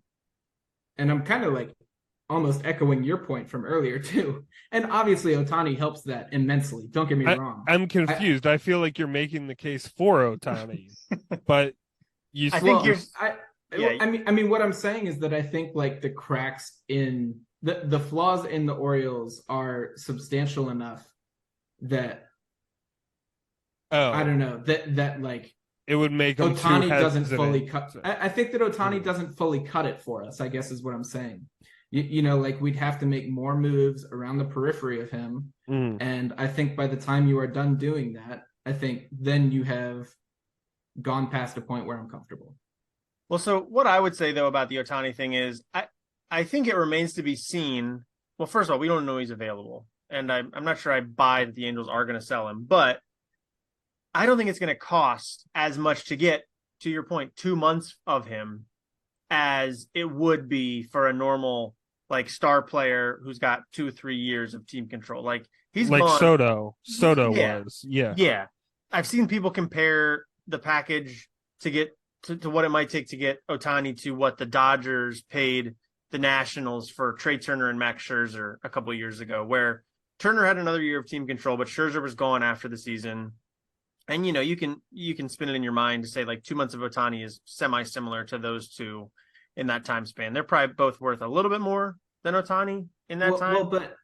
Speaker 3: I'm kind of like almost echoing your point from earlier too. And obviously Ohtani helps that immensely. Don't get me wrong.
Speaker 2: I'm confused. I feel like you're making the case for Ohtani, but
Speaker 1: I think you're.
Speaker 3: Yeah. I mean, what I'm saying is that I think like the cracks in the flaws in the Orioles are substantial enough that I don't know that like
Speaker 2: it would make
Speaker 3: Ohtani doesn't fully cut. I think that Ohtani doesn't fully cut it for us, I guess is what I'm saying. Like we'd have to make more moves around the periphery of him. And I think by the time you are done doing that, I think then you have gone past a point where I'm comfortable.
Speaker 1: Well, so what I would say, though, about the Ohtani thing is I think it remains to be seen. Well, first of all, we don't know he's available. And I'm not sure I buy that the Angels are going to sell him. But I don't think it's going to cost as much to get, to your point, 2 months of him as it would be for a normal, like, star player who's got 2 or 3 years of team control. Like, he's
Speaker 2: like
Speaker 1: gone.
Speaker 2: Soto was. Yeah.
Speaker 1: Yeah. I've seen people compare the package to get to what it might take to get Ohtani to what the Dodgers paid the Nationals for Trey Turner and Max Scherzer a couple of years ago, where Turner had another year of team control, but Scherzer was gone after the season. And, you can spin it in your mind to say like 2 months of Ohtani is semi-similar to those two in that time span. They're probably both worth a little bit more than Ohtani in that time.
Speaker 3: Well, but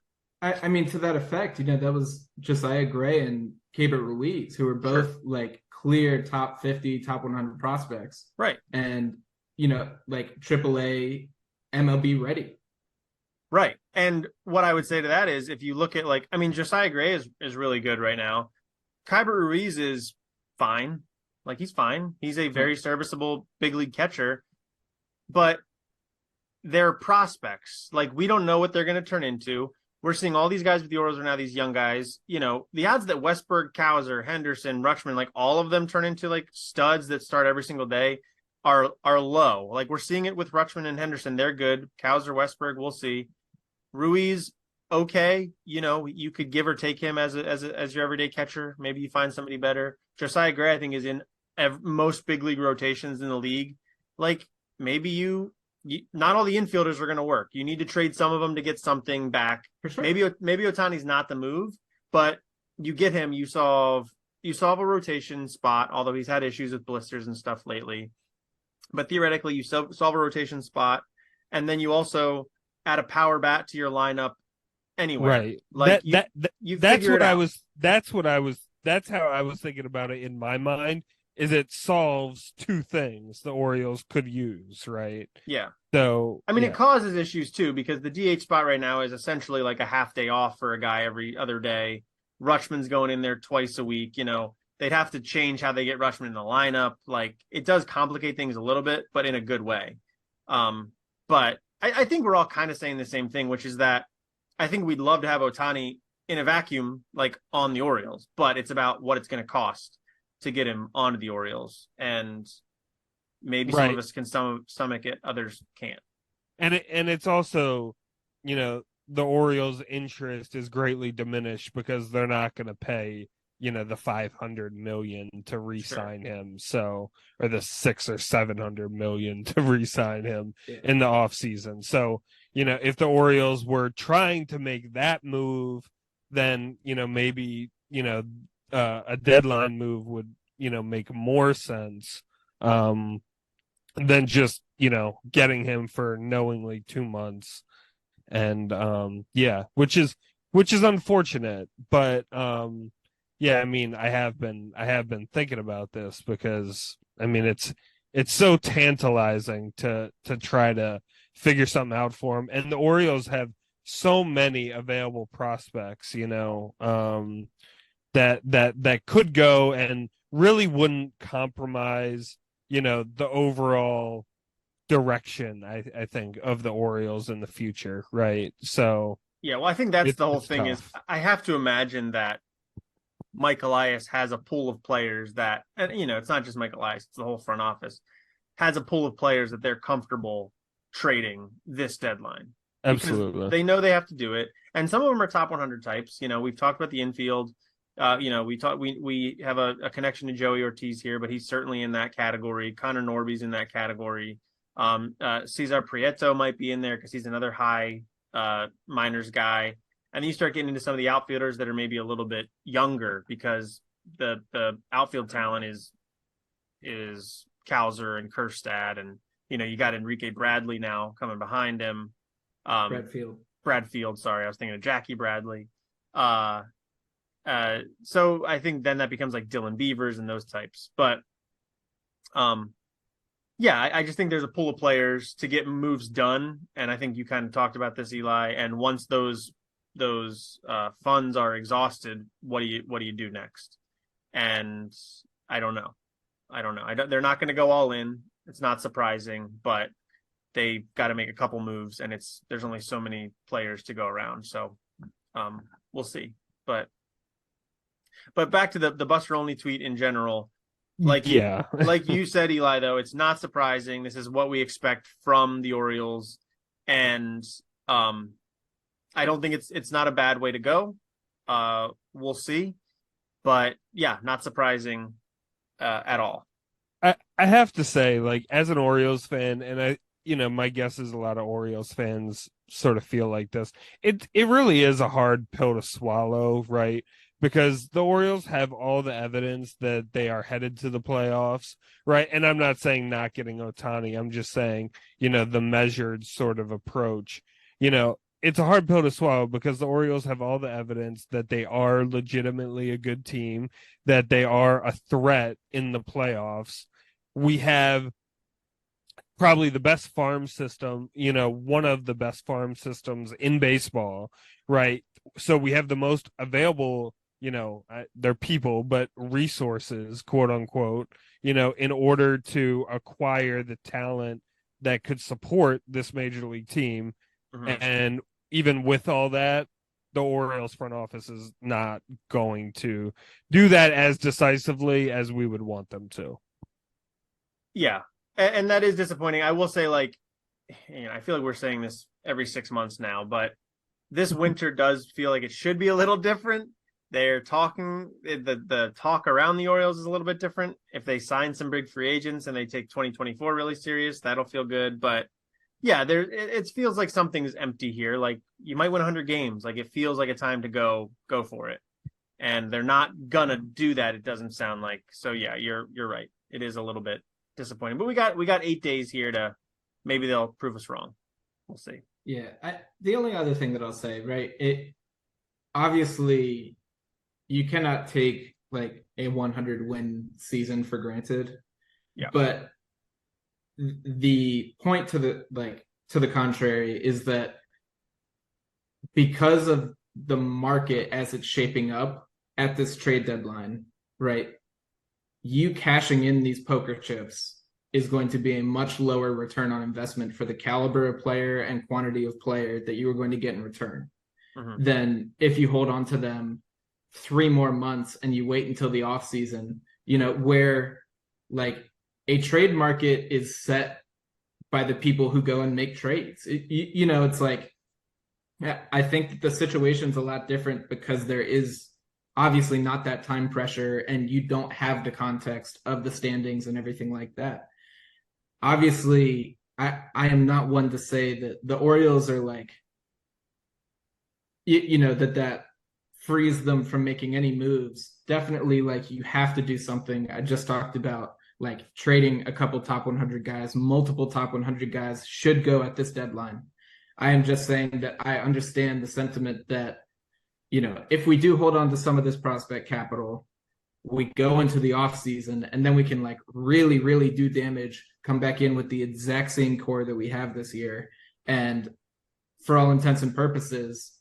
Speaker 3: I mean, to that effect, that was Josiah Gray and Keibert Ruiz, who were both like clear top 50, top 100 prospects.
Speaker 1: Right.
Speaker 3: And, like AAA MLB ready.
Speaker 1: Right. And what I would say to that is if you look at Josiah Gray is really good right now. Keibert Ruiz is fine. Like he's fine. He's a very serviceable big league catcher, but they're prospects. Like we don't know what they're going to turn into. We're seeing all these guys with the Orioles are now these young guys. The odds that Westberg, Cowser, Henderson, Rutschman, like all of them turn into like studs that start every single day are low. Like we're seeing it with Rutschman and Henderson. They're good. Cowser, Westberg, we'll see. Ruiz, okay. You could give or take him as your everyday catcher. Maybe you find somebody better. Josiah Gray, I think, is in most big league rotations in the league. Like maybe not all the infielders are going to work. You need to trade some of them to get something back.
Speaker 3: For sure.
Speaker 1: Maybe Ohtani's not the move, but you get him, you solve a rotation spot, although he's had issues with blisters and stuff lately. But theoretically, you solve a rotation spot, and then you also add a power bat to your lineup anywhere.
Speaker 2: Right.
Speaker 1: Like you figure it out.
Speaker 2: That's how I was thinking about it in my mind, is it solves two things the Orioles could use, right?
Speaker 1: Yeah.
Speaker 2: So
Speaker 1: I mean,
Speaker 2: yeah.
Speaker 1: it causes issues too, because the DH spot right now is essentially like a half day off for a guy every other day. Rutschman's going in there twice a week. They'd have to change how they get Rutschman in the lineup. Like, it does complicate things a little bit, but in a good way. But I think we're all kind of saying the same thing, which is that I think we'd love to have Ohtani in a vacuum, like on the Orioles, but it's about what it's going to cost to get him onto the Orioles. And maybe some of
Speaker 2: Right.
Speaker 1: us can stomach it, others can't.
Speaker 2: And it's also, the Orioles' interest is greatly diminished because they're not going to pay, the 500 million to re-sign him. So, or the 6 or 700 million to re-sign him in the offseason. So, if the Orioles were trying to make that move, then, maybe, a deadline move would, make more sense. Than just, getting him for knowingly 2 months. And which is unfortunate. But yeah, I mean, I have been thinking about this because I mean it's so tantalizing to try to figure something out for him. And the Orioles have so many available prospects, that could go and really wouldn't compromise, the overall direction, I think, of the Orioles in the future, right? So
Speaker 1: yeah, well, I think that's the whole
Speaker 2: it's
Speaker 1: thing. Is
Speaker 2: tough.
Speaker 1: I have to imagine that Mike Elias has a pool of players that, and it's not just Mike Elias, it's the whole front office, has a pool of players that they're comfortable trading this deadline because
Speaker 2: Absolutely.
Speaker 1: they know they have to do it. And some of them are top 100 types. We've talked about the infield. We have a connection to Joey Ortiz here, but he's certainly in that category. Connor Norby's in that category. Cesar Prieto might be in there because he's another high minors guy. And then you start getting into some of the outfielders that are maybe a little bit younger because the outfield talent is Cowser and Kerstad, and you got Enrique Bradley now coming behind him. Bradfield, sorry, I was thinking of Jackie Bradley. So I think then that becomes like Dylan Beavers and those types. But yeah, I just think there's a pool of players to get moves done, and I think you kind of talked about this, Eli. And once those funds are exhausted, what do you do next? And I don't know. They're not going to go all in. It's not surprising, but they got to make a couple moves, and there's only so many players to go around. So we'll see. But back to the Buster Only tweet in general. Like you said, Eli, though, it's not surprising. This is what we expect from the Orioles, and I don't think it's not a bad way to go. We'll see, but yeah, not surprising at all.
Speaker 2: I have to say, like, as an Orioles fan, and my guess is a lot of Orioles fans sort of feel like this. It really is a hard pill to swallow, right? Because the Orioles have all the evidence that they are headed to the playoffs, right? And I'm not saying not getting Ohtani. I'm just saying, the measured sort of approach. It's a hard pill to swallow because the Orioles have all the evidence that they are legitimately a good team, that they are a threat in the playoffs. We have probably the best farm system, one of the best farm systems in baseball, right? So we have the most available, they're people, but resources, quote unquote, in order to acquire the talent that could support this major league team. Mm-hmm. And even with all that, the Orioles front office is not going to do that as decisively as we would want them to.
Speaker 1: Yeah. And that is disappointing. I will say, like, I feel like we're saying this every 6 months now, but this winter does feel like it should be a little different. They're talking, the talk around the Orioles is a little bit different. If they sign some big free agents and they take 2024 really serious, that'll feel good. But yeah, it feels like something's empty here. Like, you might win 100 games. Like, it feels like a time to go for it. And they're not gonna do that, it doesn't sound like. So yeah, you're right. It is a little bit disappointing. But we got 8 days here to maybe they'll prove us wrong. We'll see.
Speaker 3: Yeah, the only other thing that I'll say, right? It obviously you cannot take like a 100 win season for granted,
Speaker 1: Yeah.
Speaker 3: but the point to the contrary is that because of the market as it's shaping up at this trade deadline, right? You cashing in these poker chips is going to be a much lower return on investment for the caliber of player and quantity of player that you are going to get in return than if you hold on to them 3 more months and you wait until the off season, where like a trade market is set by the people who go and make trades. It's like, I think that the situation's a lot different because there is obviously not that time pressure and you don't have the context of the standings and everything like that. Obviously, I am not one to say that the Orioles are like, that frees them from making any moves. Definitely, like, you have to do something. I just talked about like trading a couple top 100 guys, multiple top 100 guys should go at this deadline. I am just saying that I understand the sentiment that, if we do hold on to some of this prospect capital, we go into the off season and then we can like really, really do damage, come back in with the exact same core that we have this year. And for all intents and purposes,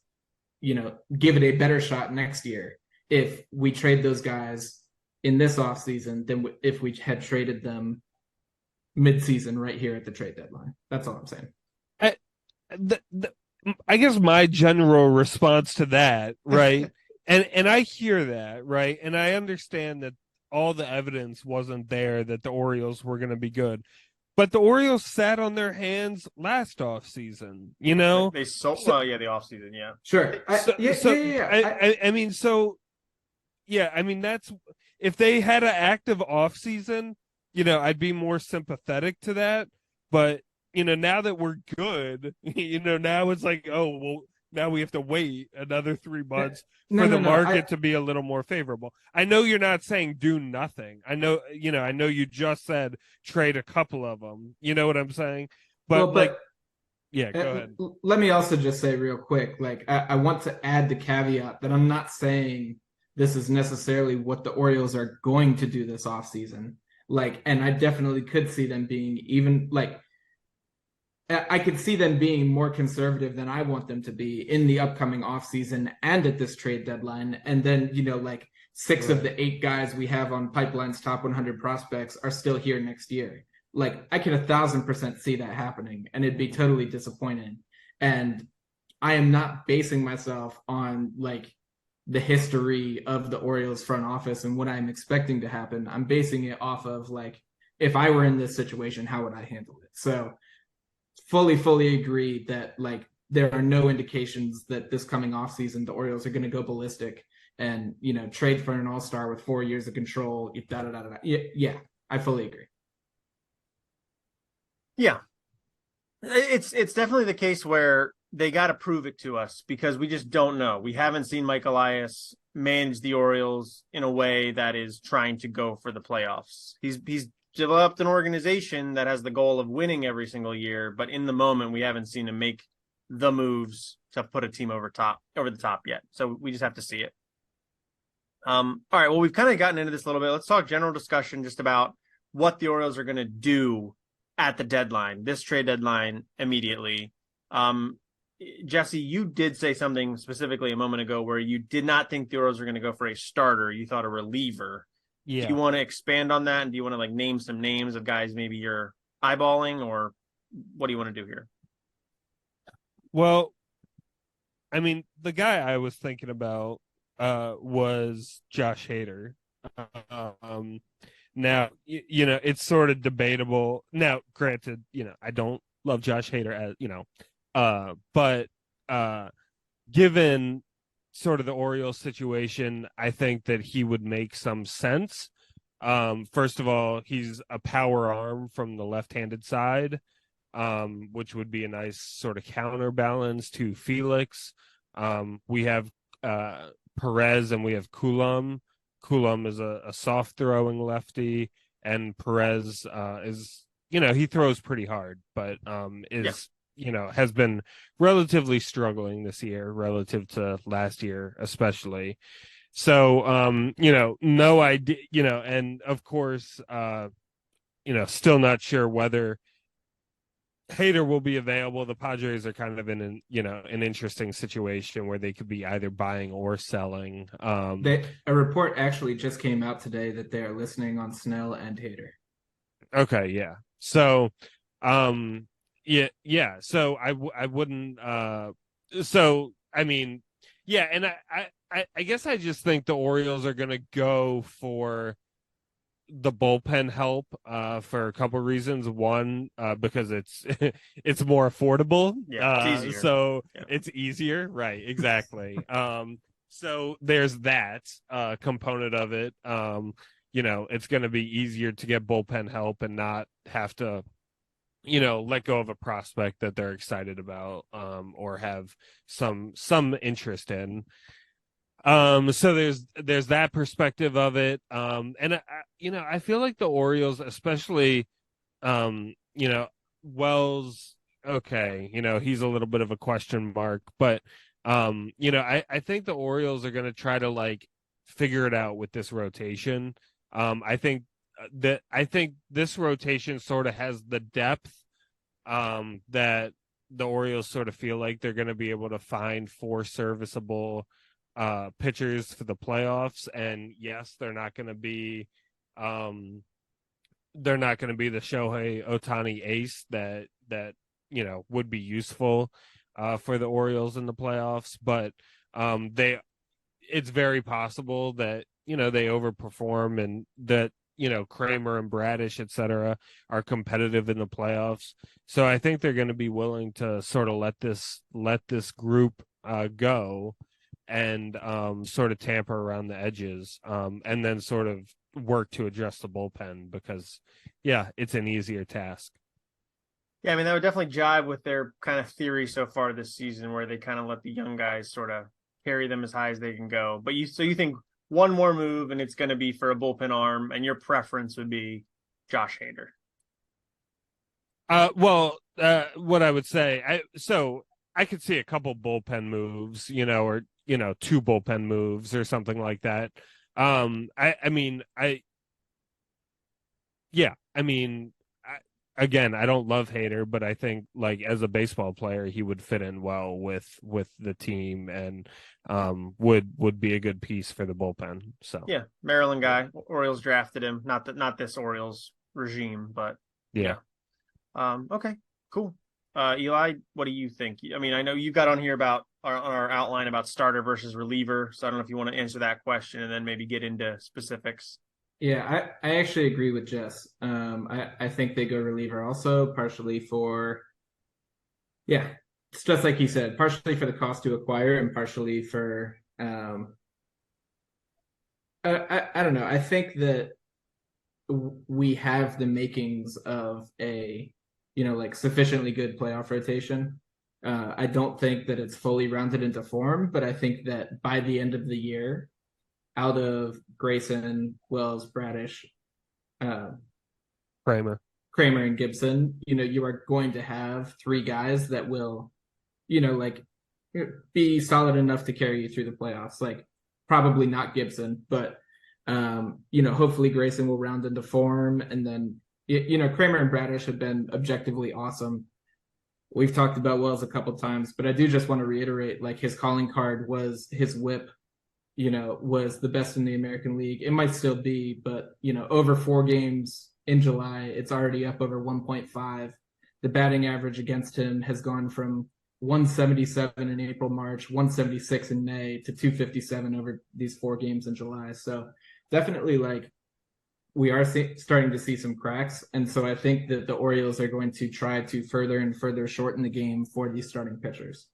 Speaker 3: give it a better shot next year if we trade those guys in this off season than if we had traded them mid-season right here at the trade deadline. That's all I'm saying.
Speaker 2: I guess my general response to that, right? and I hear that, right? And I understand that all the evidence wasn't there that the Orioles were going to be good. But the Orioles sat on their hands last off season,
Speaker 1: They sold, the off season, yeah.
Speaker 3: Sure.
Speaker 2: I mean, that's if they had an active off season, I'd be more sympathetic to that. But now that we're good, now it's like, oh, well, now we have to wait another 3 months for the market to be a little more favorable. I know you're not saying do nothing. I know you just said trade a couple of them. You know what I'm saying? But yeah, go ahead.
Speaker 3: Let me also just say real quick, like, I want to add the caveat that I'm not saying this is necessarily what the Orioles are going to do this offseason. Like, and I definitely could see them being even like, I could see them being more conservative than I want them to be in the upcoming offseason and at this trade deadline. And then, like 6 of the 8 guys we have on Pipeline's top 100 prospects are still here next year. Like, I can 1,000% see that happening, and it'd be totally disappointing. And I am not basing myself on like the history of the Orioles front office and what I'm expecting to happen. I'm basing it off of like, if I were in this situation, how would I handle it? So fully agree that like there are no indications that this coming offseason the Orioles are going to go ballistic and trade for an all-star with 4 years of control. Yeah, I fully agree.
Speaker 1: Yeah, it's definitely the case where they got to prove it to us because we just don't know. We haven't seen Mike Elias manage the Orioles in a way that is trying to go for the playoffs. He's developed an organization that has the goal of winning every single year, but in the moment we haven't seen him make the moves to put a team over the top yet. So we just have to see it. All right, well, we've kind of gotten into this a little bit. Let's talk general discussion just about what the Orioles are going to do at the deadline, this trade deadline immediately. Jesse, you did say something specifically a moment ago where you did not think the Orioles were going to go for a starter. You thought a reliever. Yeah. Do you want to expand on that? And do you want to like name some names of guys maybe you're eyeballing, or what do you want to do here?
Speaker 2: Well, I mean, the guy I was thinking about was Josh Hader. Now, it's sort of debatable. Now, granted, I don't love Josh Hader as, but given sort of the Orioles situation, I think that he would make some sense. First of all, he's a power arm from the left-handed side, which would be a nice sort of counterbalance to Felix. We have Perez and we have Coulomb. Coulomb is a soft throwing lefty, and Perez is, he throws pretty hard, but is has been relatively struggling this year relative to last year, especially. So, no idea, and of course, still not sure whether Hader will be available. The Padres are kind of in an interesting situation where they could be either buying or selling.
Speaker 3: A report actually just came out today that they are listening on Snell and Hader.
Speaker 2: Okay, yeah. So, yeah. So I wouldn't. So I mean, yeah, and I guess I just think the Orioles are going to go for the bullpen help for a couple reasons. One, because it's it's more affordable.
Speaker 1: Yeah, it's easier.
Speaker 2: So
Speaker 1: yeah.
Speaker 2: It's easier, right? Exactly. So there's that component of it. It's going to be easier to get bullpen help and not have to let go of a prospect that they're excited about or have some interest in. So there's that perspective of it. And I feel like the Orioles, especially, Wells, okay, he's a little bit of a question mark, but, I think the Orioles are going to try to like figure it out with this rotation. I think this rotation sort of has the depth, that the Orioles sort of feel like they're going to be able to find 4 serviceable pitchers for the playoffs. And yes, they're not going to be the Shohei Ohtani ace that would be useful for the Orioles in the playoffs, but it's very possible that they overperform and that Kramer and Bradish, etc., are competitive in the playoffs. So I think they're going to be willing to sort of let this group go and sort of tamper around the edges, and then sort of work to adjust the bullpen because, yeah, it's an easier task.
Speaker 1: Yeah, I mean, that would definitely jive with their kind of theory so far this season where they kind of let the young guys sort of carry them as high as they can go. But you think one more move and it's going to be for a bullpen arm, and your preference would be Josh Hader?
Speaker 2: What I would say, I could see a couple bullpen moves, or 2 bullpen moves or something like that. Again, I don't love Hader, but I think like as a baseball player, he would fit in well with the team and would be a good piece for the bullpen. So
Speaker 1: yeah, Maryland guy. Orioles drafted him, not this Orioles regime, but
Speaker 2: yeah.
Speaker 1: Okay, cool. Eli, what do you think? I mean, I know you got on here about our outline about starter versus reliever, so I don't know if you want to answer that question and then maybe get into specifics.
Speaker 3: Yeah, I actually agree with Jess. I think they go reliever also, partially for, yeah, it's just like he said, partially for the cost to acquire and partially for, I don't know. I think that we have the makings of a, like sufficiently good playoff rotation. I don't think that it's fully rounded into form, but I think that by the end of the year, out of Grayson, Wells, Bradish,
Speaker 2: Kramer,
Speaker 3: and Gibson, you are going to have 3 guys that will, like be solid enough to carry you through the playoffs. Like probably not Gibson, but hopefully Grayson will round into form, and then Kramer and Bradish have been objectively awesome. We've talked about Wells a couple times, but I do just want to reiterate, like his calling card was his whip, was the best in the American League. It might still be, but over 4 games in July, it's already up over 1.5. The batting average against him has gone from 177 in April, March, 176 in May to 257 over these 4 games in July. So definitely, like, we are starting to see some cracks. And so I think that the Orioles are going to try to further and further shorten the game for these starting pitchers.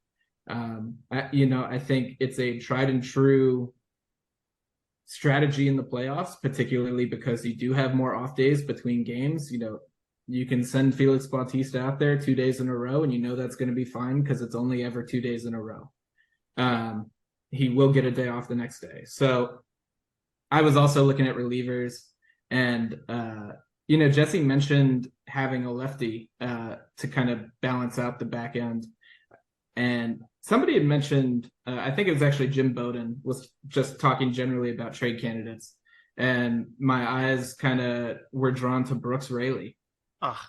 Speaker 3: I think it's a tried and true strategy in the playoffs, particularly because you do have more off days between games. You can send Félix Bautista out there 2 days in a row, and that's going to be fine because it's only ever 2 days in a row. He will get a day off the next day. So I was also looking at relievers, and Jesse mentioned having a lefty to kind of balance out the back end. And somebody had mentioned, I think it was actually Jim Bowden, was just talking generally about trade candidates. And my eyes kind of were drawn to Brooks Raley.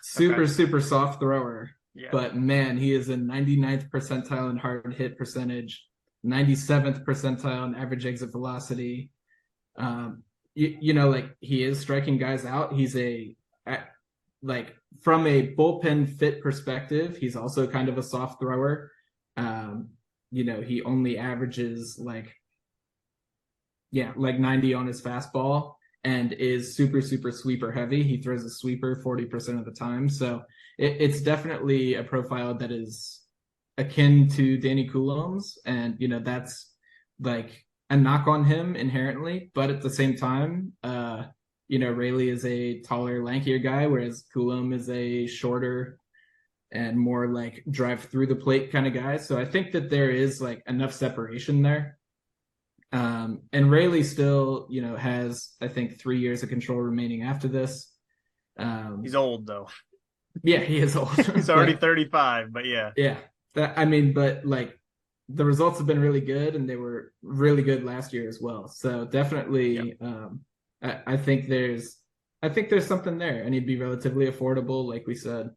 Speaker 3: Super soft thrower.
Speaker 1: Yeah.
Speaker 3: But man, he is in 99th percentile in hard hit percentage, 97th percentile in average exit velocity. Like he is striking guys out. He's like from a bullpen fit perspective, he's also kind of a soft thrower. He only averages like 90 on his fastball and is super sweeper heavy. He throws a sweeper 40% of the time. So it's definitely a profile that is akin to Danny Coulombe's. And, that's like a knock on him inherently. But at the same time, Raley is a taller, lankier guy, whereas Coulombe is a shorter and more like drive through the plate kind of guy. So I think that there is like enough separation there. And Raley still, has, I think, 3 years of control remaining after this.
Speaker 1: He's old though.
Speaker 3: Yeah, he is old.
Speaker 1: He's already 35, but yeah.
Speaker 3: Yeah. But like the results have been really good and they were really good last year as well. So definitely, I think there's something there, and he'd be relatively affordable, like we said.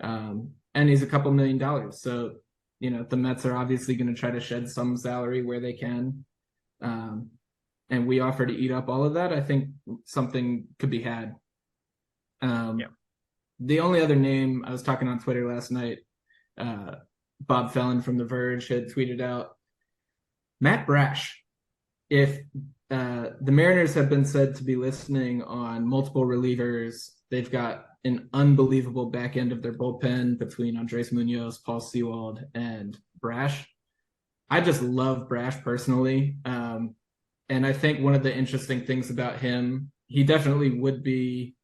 Speaker 3: And he's a couple $1 million. So, the Mets are obviously going to try to shed some salary where they can. And we offer to eat up all of that. I think something could be had. The only other name, I was talking on Twitter last night, Bob Fellon from The Verge had tweeted out Matt Brash. If the Mariners have been said to be listening on multiple relievers, they've got an unbelievable back end of their bullpen between Andres Munoz, Paul Sewald, and Brash. I just love Brash personally. And I think one of the interesting things about him, he definitely would be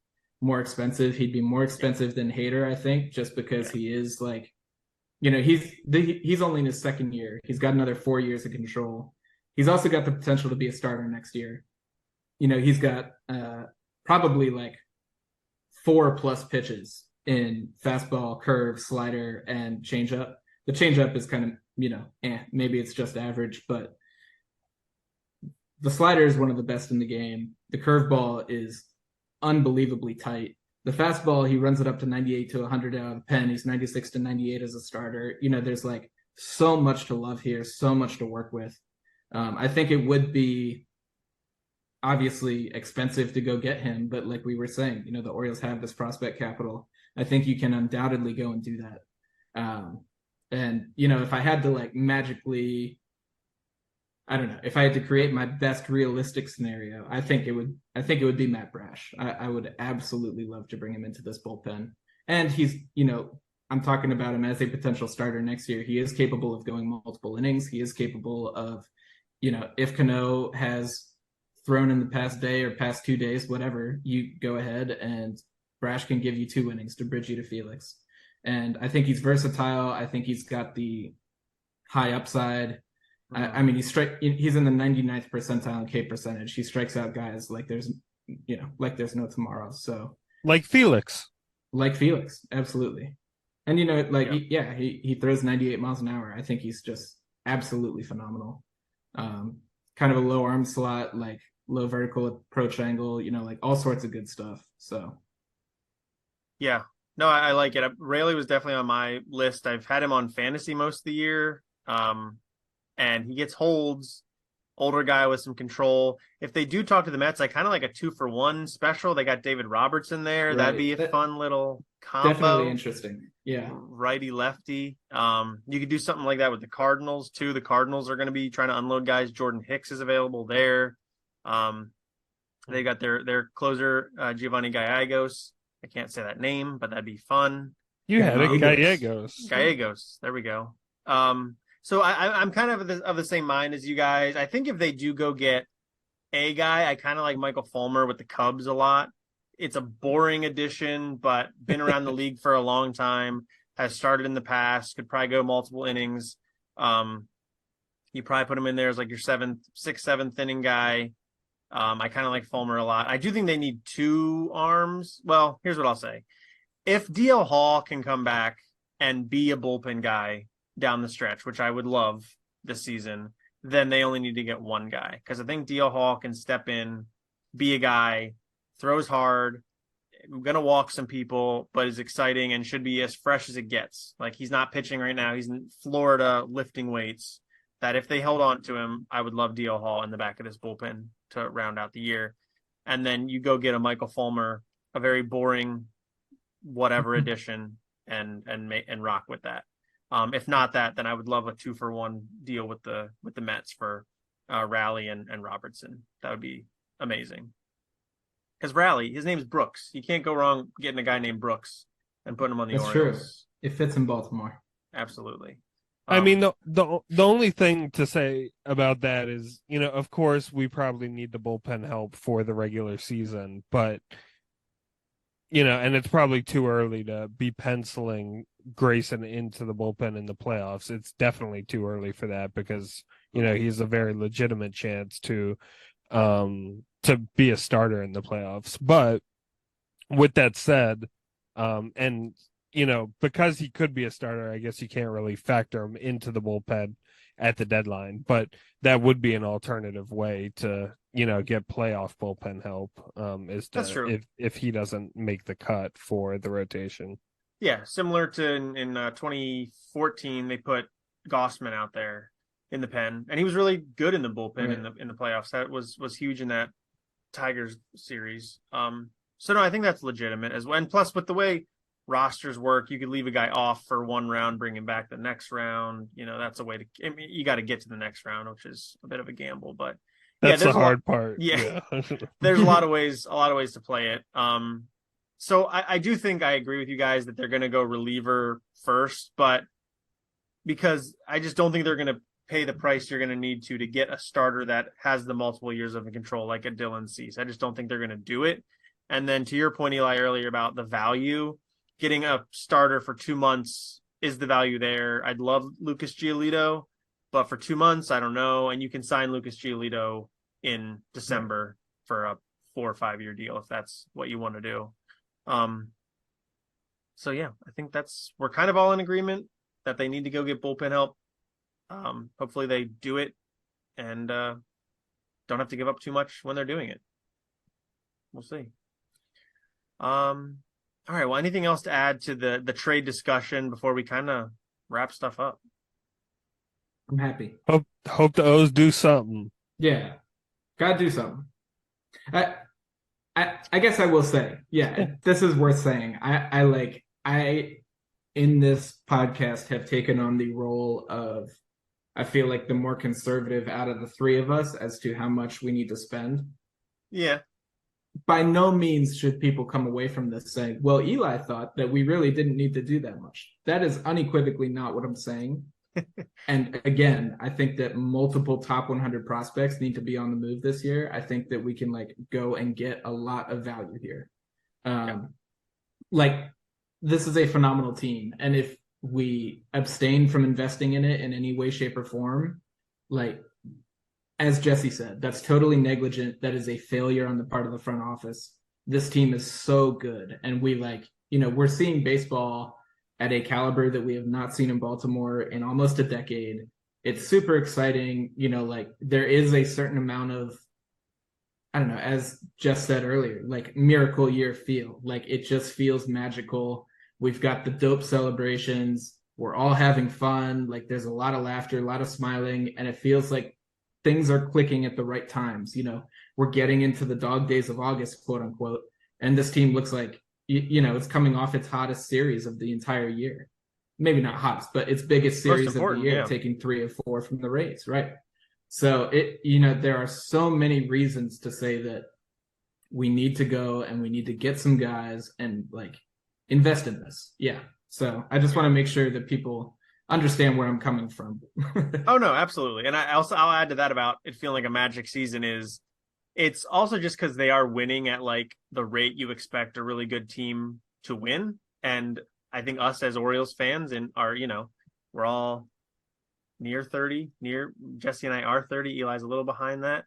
Speaker 3: more expensive. He'd be more expensive than Hader, I think, just because he is like, he's only in his second year. He's got another 4 years of control. He's also got the potential to be a starter next year. He's got probably like 4+ pitches in fastball, curve, slider, and changeup. The changeup is kind of, maybe it's just average, but the slider is one of the best in the game. The curveball is unbelievably tight. The fastball, he runs it up to 98 to 100 out of the pen. He's 96 to 98 as a starter. There's like so much to love here, so much to work with. I think it would be obviously expensive to go get him, but like we were saying, the Orioles have this prospect capital. I think you can undoubtedly go and do that. And if I had to like magically, I don't know, if I had to create my best realistic scenario, I think it would be Matt Brash. I would absolutely love to bring him into this bullpen. And he's, I'm talking about him as a potential starter next year. He is capable of going multiple innings. He is capable of, if Cano has thrown in the past day or past 2 days, whatever, you go ahead and Brash can give you 2 innings to bridge you to Felix. And I think he's versatile. I think he's got the high upside. I mean, he's in the 99th percentile in K percentage. He strikes out guys like there's no tomorrow. So
Speaker 2: like Felix,
Speaker 3: absolutely. And he throws 98 miles an hour. I think he's just absolutely phenomenal. Kind of a low arm slot, like low vertical approach angle, like all sorts of good stuff. So
Speaker 1: yeah, no, I like it. Raley was definitely on my list. I've had him on fantasy most of the year. And he gets holds, older guy with some control. If they do talk to the Mets, I kind of like a 2-for-1 special. They got David Roberts in there. Right. That'd be a fun little combo.
Speaker 3: Definitely interesting. Yeah.
Speaker 1: Righty lefty. You could do something like that with the Cardinals too. The Cardinals are going to be trying to unload guys. Jordan Hicks is available there. They got their closer, Giovanni Gallegos. I can't say that name, but that'd be fun.
Speaker 2: You had it, Gallegos.
Speaker 1: Gallegos. There we go. So I'm kind of of the same mind as you guys. I think if they do go get a guy, I kind of like Michael Fulmer with the Cubs a lot. It's a boring addition, but been around the league for a long time, has started in the past, could probably go multiple innings. You probably put him in there as like your 6th, 7th inning guy. I kind of like Fulmer a lot. I do think they need 2 arms. Well, here's what I'll say. if DL Hall can come back and be a bullpen guy down the stretch, which I would love this season, then they only need to get one guy. Because I think DL Hall can step in, be a guy, throws hard, going to walk some people, but is exciting and should be as fresh as it gets. Like, he's not pitching right now. He's in Florida lifting weights. That if they held on to him, I would love DL Hall in the back of this bullpen to round out the year. And then you go get a Michael Fulmer, a very boring whatever addition, and rock with that. If not that, then I would love a 2-for-1 deal with the Mets for Raleigh and Robertson. That would be amazing. Because Raleigh, his name's Brooks. You can't go wrong getting a guy named Brooks and putting him on the
Speaker 3: That's
Speaker 1: Orioles.
Speaker 3: true. It fits in Baltimore.
Speaker 1: Absolutely.
Speaker 2: I mean, the only thing to say about that is, of course, we probably need the bullpen help for the regular season, but, and it's probably too early to be penciling Grayson into the bullpen in the playoffs. It's definitely too early for that because, he's a very legitimate chance to be a starter in the playoffs. But with that said, because he could be a starter, I guess you can't really factor him into the bullpen at the deadline, but that would be an alternative way to, get playoff bullpen help,
Speaker 1: That's true.
Speaker 2: If he doesn't make the cut for the rotation.
Speaker 1: Yeah, similar to in 2014, they put Gossman out there in the pen, and he was really good in the bullpen in the playoffs. That was huge in that Tigers series. So no, I think that's legitimate as well. And plus, with the way rosters work, you could leave a guy off for one round, bring him back the next round. That's a way to. I mean, you got to get to the next round, which is a bit of a gamble, but
Speaker 2: that's the hard part.
Speaker 1: Yeah, there's a lot of ways to play it. So I do think I agree with you guys that they're going to go reliever first, but because I just don't think they're going to pay the price you're going to need to get a starter that has the multiple years of control like a Dylan Cease. I just don't think they're going to do it. And then to your point, Eli, earlier about the value, getting a starter for 2 months is the value there. I'd love Lucas Giolito, but for 2 months, I don't know. And you can sign Lucas Giolito in December for a 4 or 5 year deal if that's what you want to do. So yeah, I think we're kind of all in agreement that they need to go get bullpen help. Hopefully they do it and don't have to give up too much when they're doing it. We'll see. All right. Well, anything else to add to the trade discussion before we kind of wrap stuff up?
Speaker 3: I'm happy.
Speaker 2: Hope the O's do something.
Speaker 3: Yeah, gotta do something. I guess I will say, this is worth saying. I in this podcast have taken on the role of, I feel like the more conservative out of the three of us as to how much we need to spend. Yeah. By no means should people come away from this saying, well, Eli thought that we really didn't need to do that much. That is unequivocally not what I'm saying. And again, I think that multiple top 100 prospects need to be on the move this year. I think that we can go and get a lot of value here. This is a phenomenal team. And if we abstain from investing in it in any way, shape, or form, as Jesse said, that's totally negligent. That is a failure on the part of the front office. This team is so good. And we're seeing baseball at a caliber that we have not seen in Baltimore in almost a decade. It's super exciting. There is a certain amount of, I don't know, as Jess said earlier, miracle year feel. It just feels magical. We've got the dope celebrations. We're all having fun. There's a lot of laughter, a lot of smiling, and it feels like things are clicking at the right times. We're getting into the dog days of August, quote unquote. And this team looks like, it's coming off its hottest series of the entire year. Maybe not hottest, but its biggest series of the year, taking 3 of 4 from the Rays, right? So there are so many reasons to say that we need to go and we need to get some guys and invest in this. Yeah. So I just want to make sure that people understand where I'm coming from.
Speaker 1: Oh no, absolutely. And I'll add to that about it feeling like a magic season is it's also just because they are winning at the rate you expect a really good team to win. And I think us as Orioles fans we're all near Jesse and I are 30. Eli's a little behind that.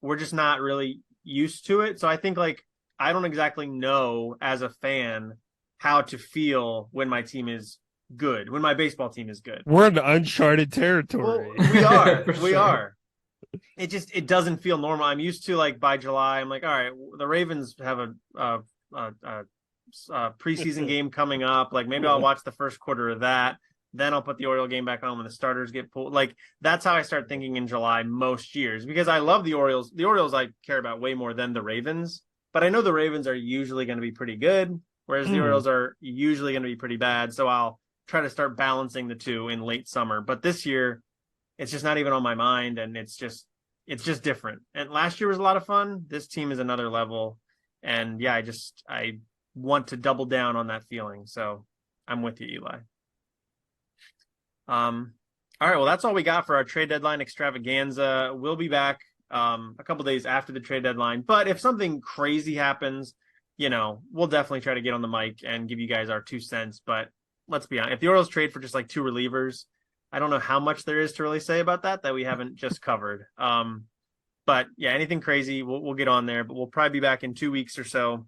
Speaker 1: We're just not really used to it. So I think I don't exactly know as a fan how to feel when my team is good, when my baseball team is good.
Speaker 2: We're in uncharted territory.
Speaker 1: Well, we are.
Speaker 3: For
Speaker 1: We
Speaker 3: sure.
Speaker 1: are. It doesn't feel normal. I'm used to, like, by July, I'm like, all right, the Ravens have a preseason game coming up. Like, maybe I'll watch the first quarter of that. Then I'll put the Oriole game back on when the starters get pulled. Like, that's how I start thinking in July most years, because I love the Orioles. The Orioles I care about way more than the Ravens, but I know the Ravens are usually going to be pretty good, whereas the Orioles are usually going to be pretty bad. So I'll try to start balancing the two in late summer. But this year, it's just not even on my mind, and it's just different. And last year was a lot of fun. This team is another level, and yeah, I want to double down on that feeling. So I'm with you, Eli. All right, well, that's all we got for our trade deadline extravaganza. We'll be back a couple days after the trade deadline, but if something crazy happens, we'll definitely try to get on the mic and give you guys our 2 cents. But let's be honest, if the Orioles trade for just like 2 relievers, I don't know how much there is to really say about that we haven't just covered. But yeah, anything crazy, we'll get on there, but we'll probably be back in 2 weeks or so.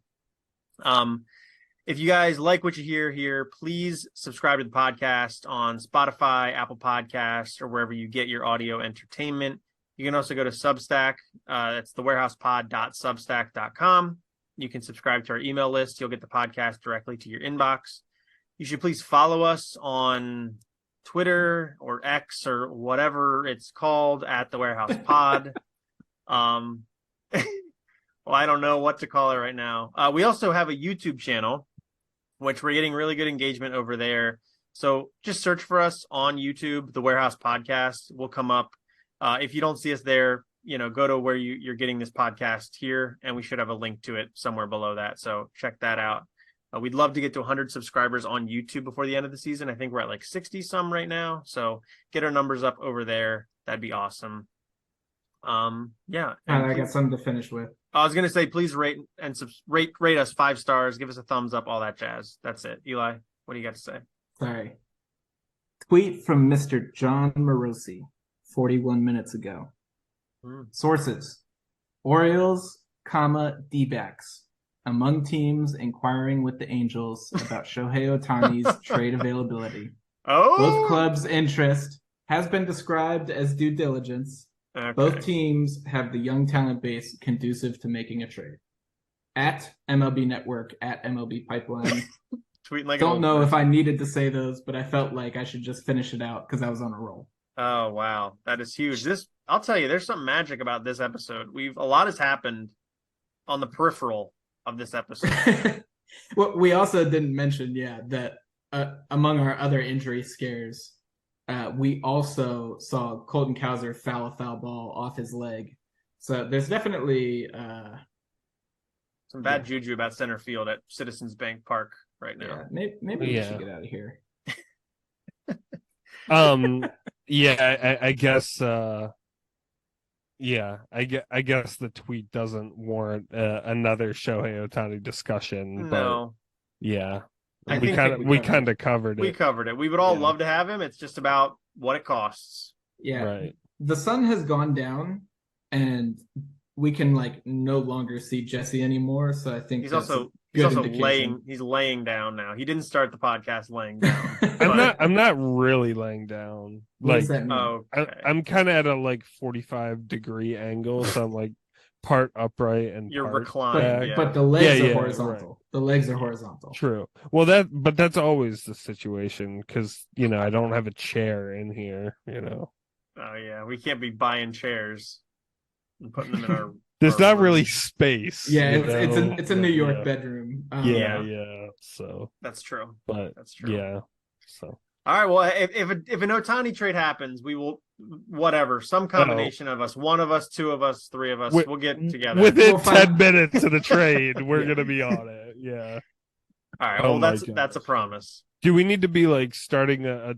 Speaker 1: If you guys like what you hear here, please subscribe to the podcast on Spotify, Apple Podcasts, or wherever you get your audio entertainment. You can also go to Substack. That's thewarehousepod.substack.com. You can subscribe to our email list. You'll get the podcast directly to your inbox. You should please follow us on Twitter or X or whatever it's called at the Warehouse Pod. Well, I don't know what to call it right now. We also have a YouTube channel, which we're getting really good engagement over there. So just search for us on YouTube, The Warehouse Podcast. We'll come up. If you don't see us there, go to where you're getting this podcast here, and we should have a link to it somewhere below that. So check that out. We'd love to get to 100 subscribers on YouTube before the end of the season. I think we're at like 60 some right now. So get our numbers up over there. That'd be awesome. Yeah.
Speaker 3: I got something to finish with.
Speaker 1: I was going to say, please rate and rate us 5 stars. Give us a thumbs up, all that jazz. That's it. Eli, what do you got to say?
Speaker 3: Sorry. Tweet from Mr. John Morosi 41 minutes ago. Sources: Orioles, D-backs. Among teams inquiring with the Angels about Shohei Ohtani's trade availability.
Speaker 1: Oh!
Speaker 3: Both clubs' interest has been described as due diligence.
Speaker 1: Okay.
Speaker 3: Both teams have the young talent base conducive to making a trade. At MLB Network, at MLB Pipeline.
Speaker 1: Tweeting like
Speaker 3: Don't know if I needed to say those, but I felt like I should just finish it out because I was on a roll.
Speaker 1: Oh, wow. That is huge. I'll tell you, there's something magic about this episode. A lot has happened on the peripheral of this episode.
Speaker 3: Well, we also didn't mention, that among our other injury scares, we also saw Colton Cowser foul a foul ball off his leg. So there's definitely
Speaker 1: some bad juju about center field at Citizens Bank Park right now.
Speaker 3: Yeah, maybe we should get out of here.
Speaker 2: I guess. I guess the tweet doesn't warrant another Shohei Ohtani discussion.
Speaker 1: No.
Speaker 2: But yeah,
Speaker 3: We
Speaker 2: kind of covered it.
Speaker 1: We covered it. We would all love to have him. It's just about what it costs.
Speaker 3: Yeah.
Speaker 2: Right.
Speaker 3: The sun has gone down, and we can no longer see Jesse anymore. So I think
Speaker 1: he's also laying down now. He didn't start the podcast laying down.
Speaker 2: I'm not really laying down.
Speaker 3: What does that mean?
Speaker 1: Okay.
Speaker 2: I'm kind of at a 45-degree angle, so I'm part upright and
Speaker 1: you're
Speaker 2: part
Speaker 1: reclined.
Speaker 2: back.
Speaker 1: Yeah.
Speaker 3: But the legs are
Speaker 2: Yeah,
Speaker 3: horizontal.
Speaker 2: right.
Speaker 3: The legs are horizontal.
Speaker 2: True. Well, but that's always the situation because I don't have a chair in here.
Speaker 1: Oh yeah, we can't be buying chairs and putting them in our.
Speaker 2: There's
Speaker 1: our
Speaker 2: not really
Speaker 1: room.
Speaker 2: space.
Speaker 3: Yeah, it's a New York bedroom.
Speaker 2: Yeah. So
Speaker 1: that's true.
Speaker 2: But
Speaker 1: That's true.
Speaker 2: yeah. So
Speaker 1: all right. Well, if an Ohtani trade happens, we will some combination of us, one of us, two of us, three of us, we'll get together
Speaker 2: within 10 minutes of the trade. We're gonna be on it. Yeah.
Speaker 1: All right.
Speaker 2: Oh
Speaker 1: Well, that's a promise.
Speaker 2: Do we need to be starting a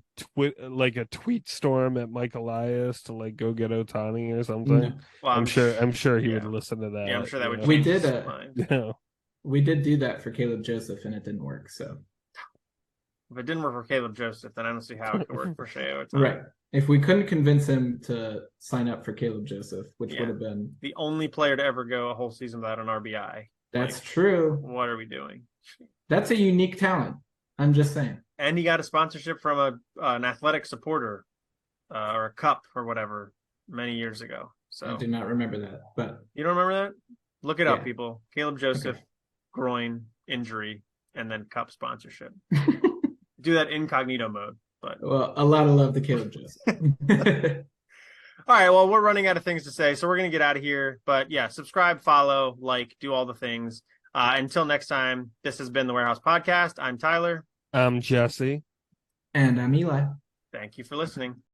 Speaker 2: tweet storm at Mike Elias to go get Ohtani or something?
Speaker 3: No.
Speaker 1: Well,
Speaker 2: I'm sure he would listen to that.
Speaker 1: Yeah, I'm sure that would.
Speaker 3: We
Speaker 1: change
Speaker 3: did
Speaker 1: his mind.
Speaker 2: Yeah.
Speaker 3: We did do that for Caleb Joseph, and it didn't work. So
Speaker 1: If it didn't work for Caleb Joseph, then I don't see how it could work for Shohei Ohtani.
Speaker 3: right, if we couldn't convince him to sign up for Caleb Joseph, which would have been
Speaker 1: the only player to ever go a whole season without an RBI.
Speaker 3: that's true.
Speaker 1: What are we doing?
Speaker 3: That's a unique talent. I'm just saying.
Speaker 1: And he got a sponsorship from an athletic supporter or a cup or whatever many years ago. So
Speaker 3: I do not remember that, but
Speaker 1: you don't remember that? Look it up,
Speaker 3: Yeah.
Speaker 1: people. Caleb Joseph,
Speaker 3: Okay.
Speaker 1: groin injury, and then cup sponsorship. Do that incognito mode. But
Speaker 3: well, a lot of love to Caleb Joseph.
Speaker 1: all right, well, we're running out of things to say, so we're going to get out of here. But yeah, subscribe, follow, like, do all the things. Until next time, this has been the Warehouse Podcast. I'm Tyler.
Speaker 2: I'm Jesse.
Speaker 3: And I'm Eli.
Speaker 1: Thank you for listening.